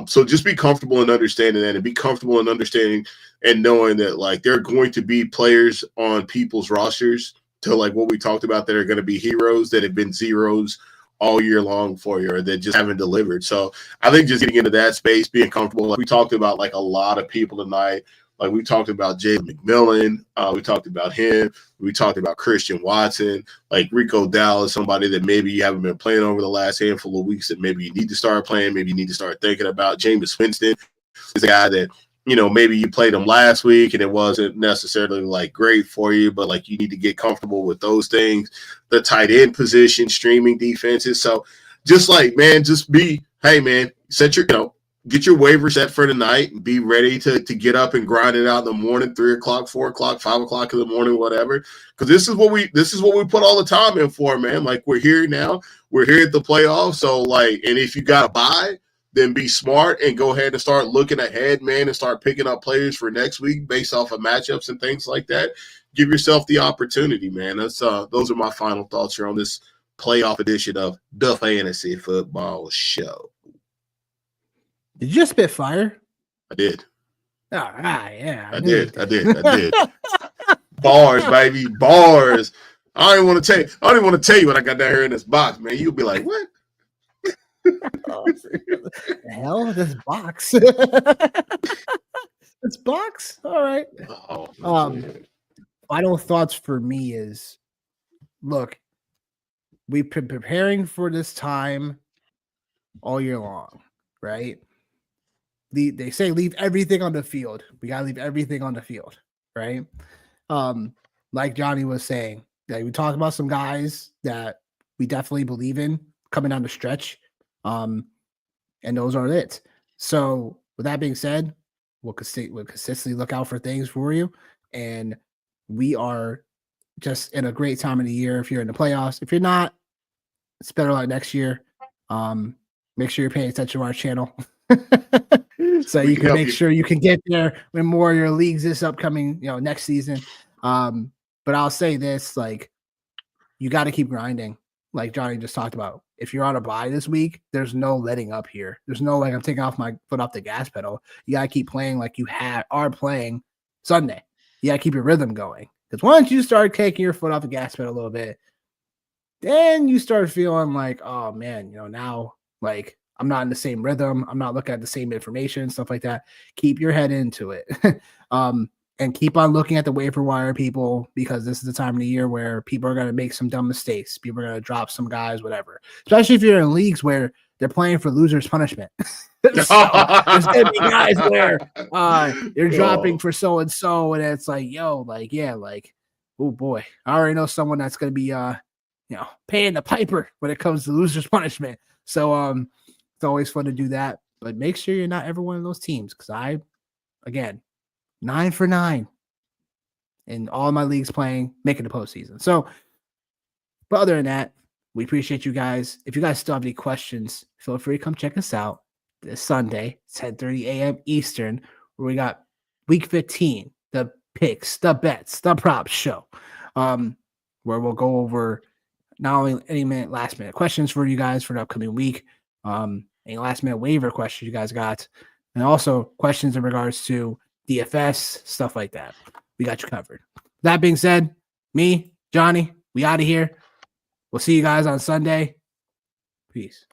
So just be comfortable in understanding that, and be comfortable in understanding and knowing that like there are going to be players on people's rosters to like what we talked about that are going to be heroes that have been zeros all year long for you, or that just haven't delivered. So I think just getting into that space, being comfortable. Like we talked about, like a lot of people tonight. Like we talked about Jay McMillan. We talked about him. We talked about Christian Watson. Like Rico Dowell is somebody that maybe you haven't been playing over the last handful of weeks that maybe you need to start playing. Maybe you need to start thinking about. Jameis Winston is a guy that, maybe you played him last week and it wasn't necessarily like great for you, but like you need to get comfortable with those things. The tight end position, streaming defenses. So just like, man, hey man, get your waiver set for tonight and be ready to get up and grind it out in the morning, 3 o'clock, 4 o'clock, 5 o'clock in the morning, whatever. Because this is what we put all the time in for, man. Like we're here now. We're here at the playoffs. So like, and if you got to buy, then be smart and go ahead and start looking ahead, man, and start picking up players for next week based off of matchups and things like that. Give yourself the opportunity, man. Those are my final thoughts here on this playoff edition of the Fantasy Football Show. Did you just spit fire? I did. All right, yeah. I did. Bars, baby, bars. I don't even want to tell you what I got down here in this box, man. You'll be like, what? The hell, this box. This box. All right. Final thoughts for me is, look, we've been preparing for this time all year long, right? They say leave everything on the field. We gotta leave everything on the field, right? Like Johnny was saying, that we talked about some guys that we definitely believe in coming down the stretch. And those are it. So with that being said, we'll consistently look out for things for you. And we are just in a great time of the year. If you're in the playoffs, if you're not, it's better like next year. Make sure you're paying attention to our channel. So you can make sure you can get there when more of your leagues this upcoming, next season. But I'll say this, like, you got to keep grinding. Like Johnny just talked about, if you're on a bye this week, there's no letting up here. There's no like I'm taking off my foot off the gas pedal. You gotta keep playing like you are playing Sunday. You gotta keep your rhythm going. Because once you start taking your foot off the gas pedal a little bit, then you start feeling like, oh man, now like I'm not in the same rhythm. I'm not looking at the same information, stuff like that. Keep your head into it. And keep on looking at the waiver wire, people, because this is the time of the year where people are going to make some dumb mistakes. People are going to drop some guys, whatever. Especially if you're in leagues where they're playing for losers punishment. So, there's going to be guys where you're dropping for so-and-so, and it's like, oh boy, I already know someone that's going to be, paying the piper when it comes to losers punishment. So it's always fun to do that. But make sure you're not ever one of those teams, because again, 9 for 9 in all my leagues playing, making the postseason. So, but other than that, we appreciate you guys. If you guys still have any questions, feel free to come check us out this Sunday, 10:30 a.m. Eastern, where we got week 15, the picks, the bets, the props show, where we'll go over not only any last minute questions for you guys for the upcoming week, any last minute waiver questions you guys got, and also questions in regards to DFS, stuff like that. We got you covered. That being said, me, Johnny, we out of here. We'll see you guys on Sunday. Peace.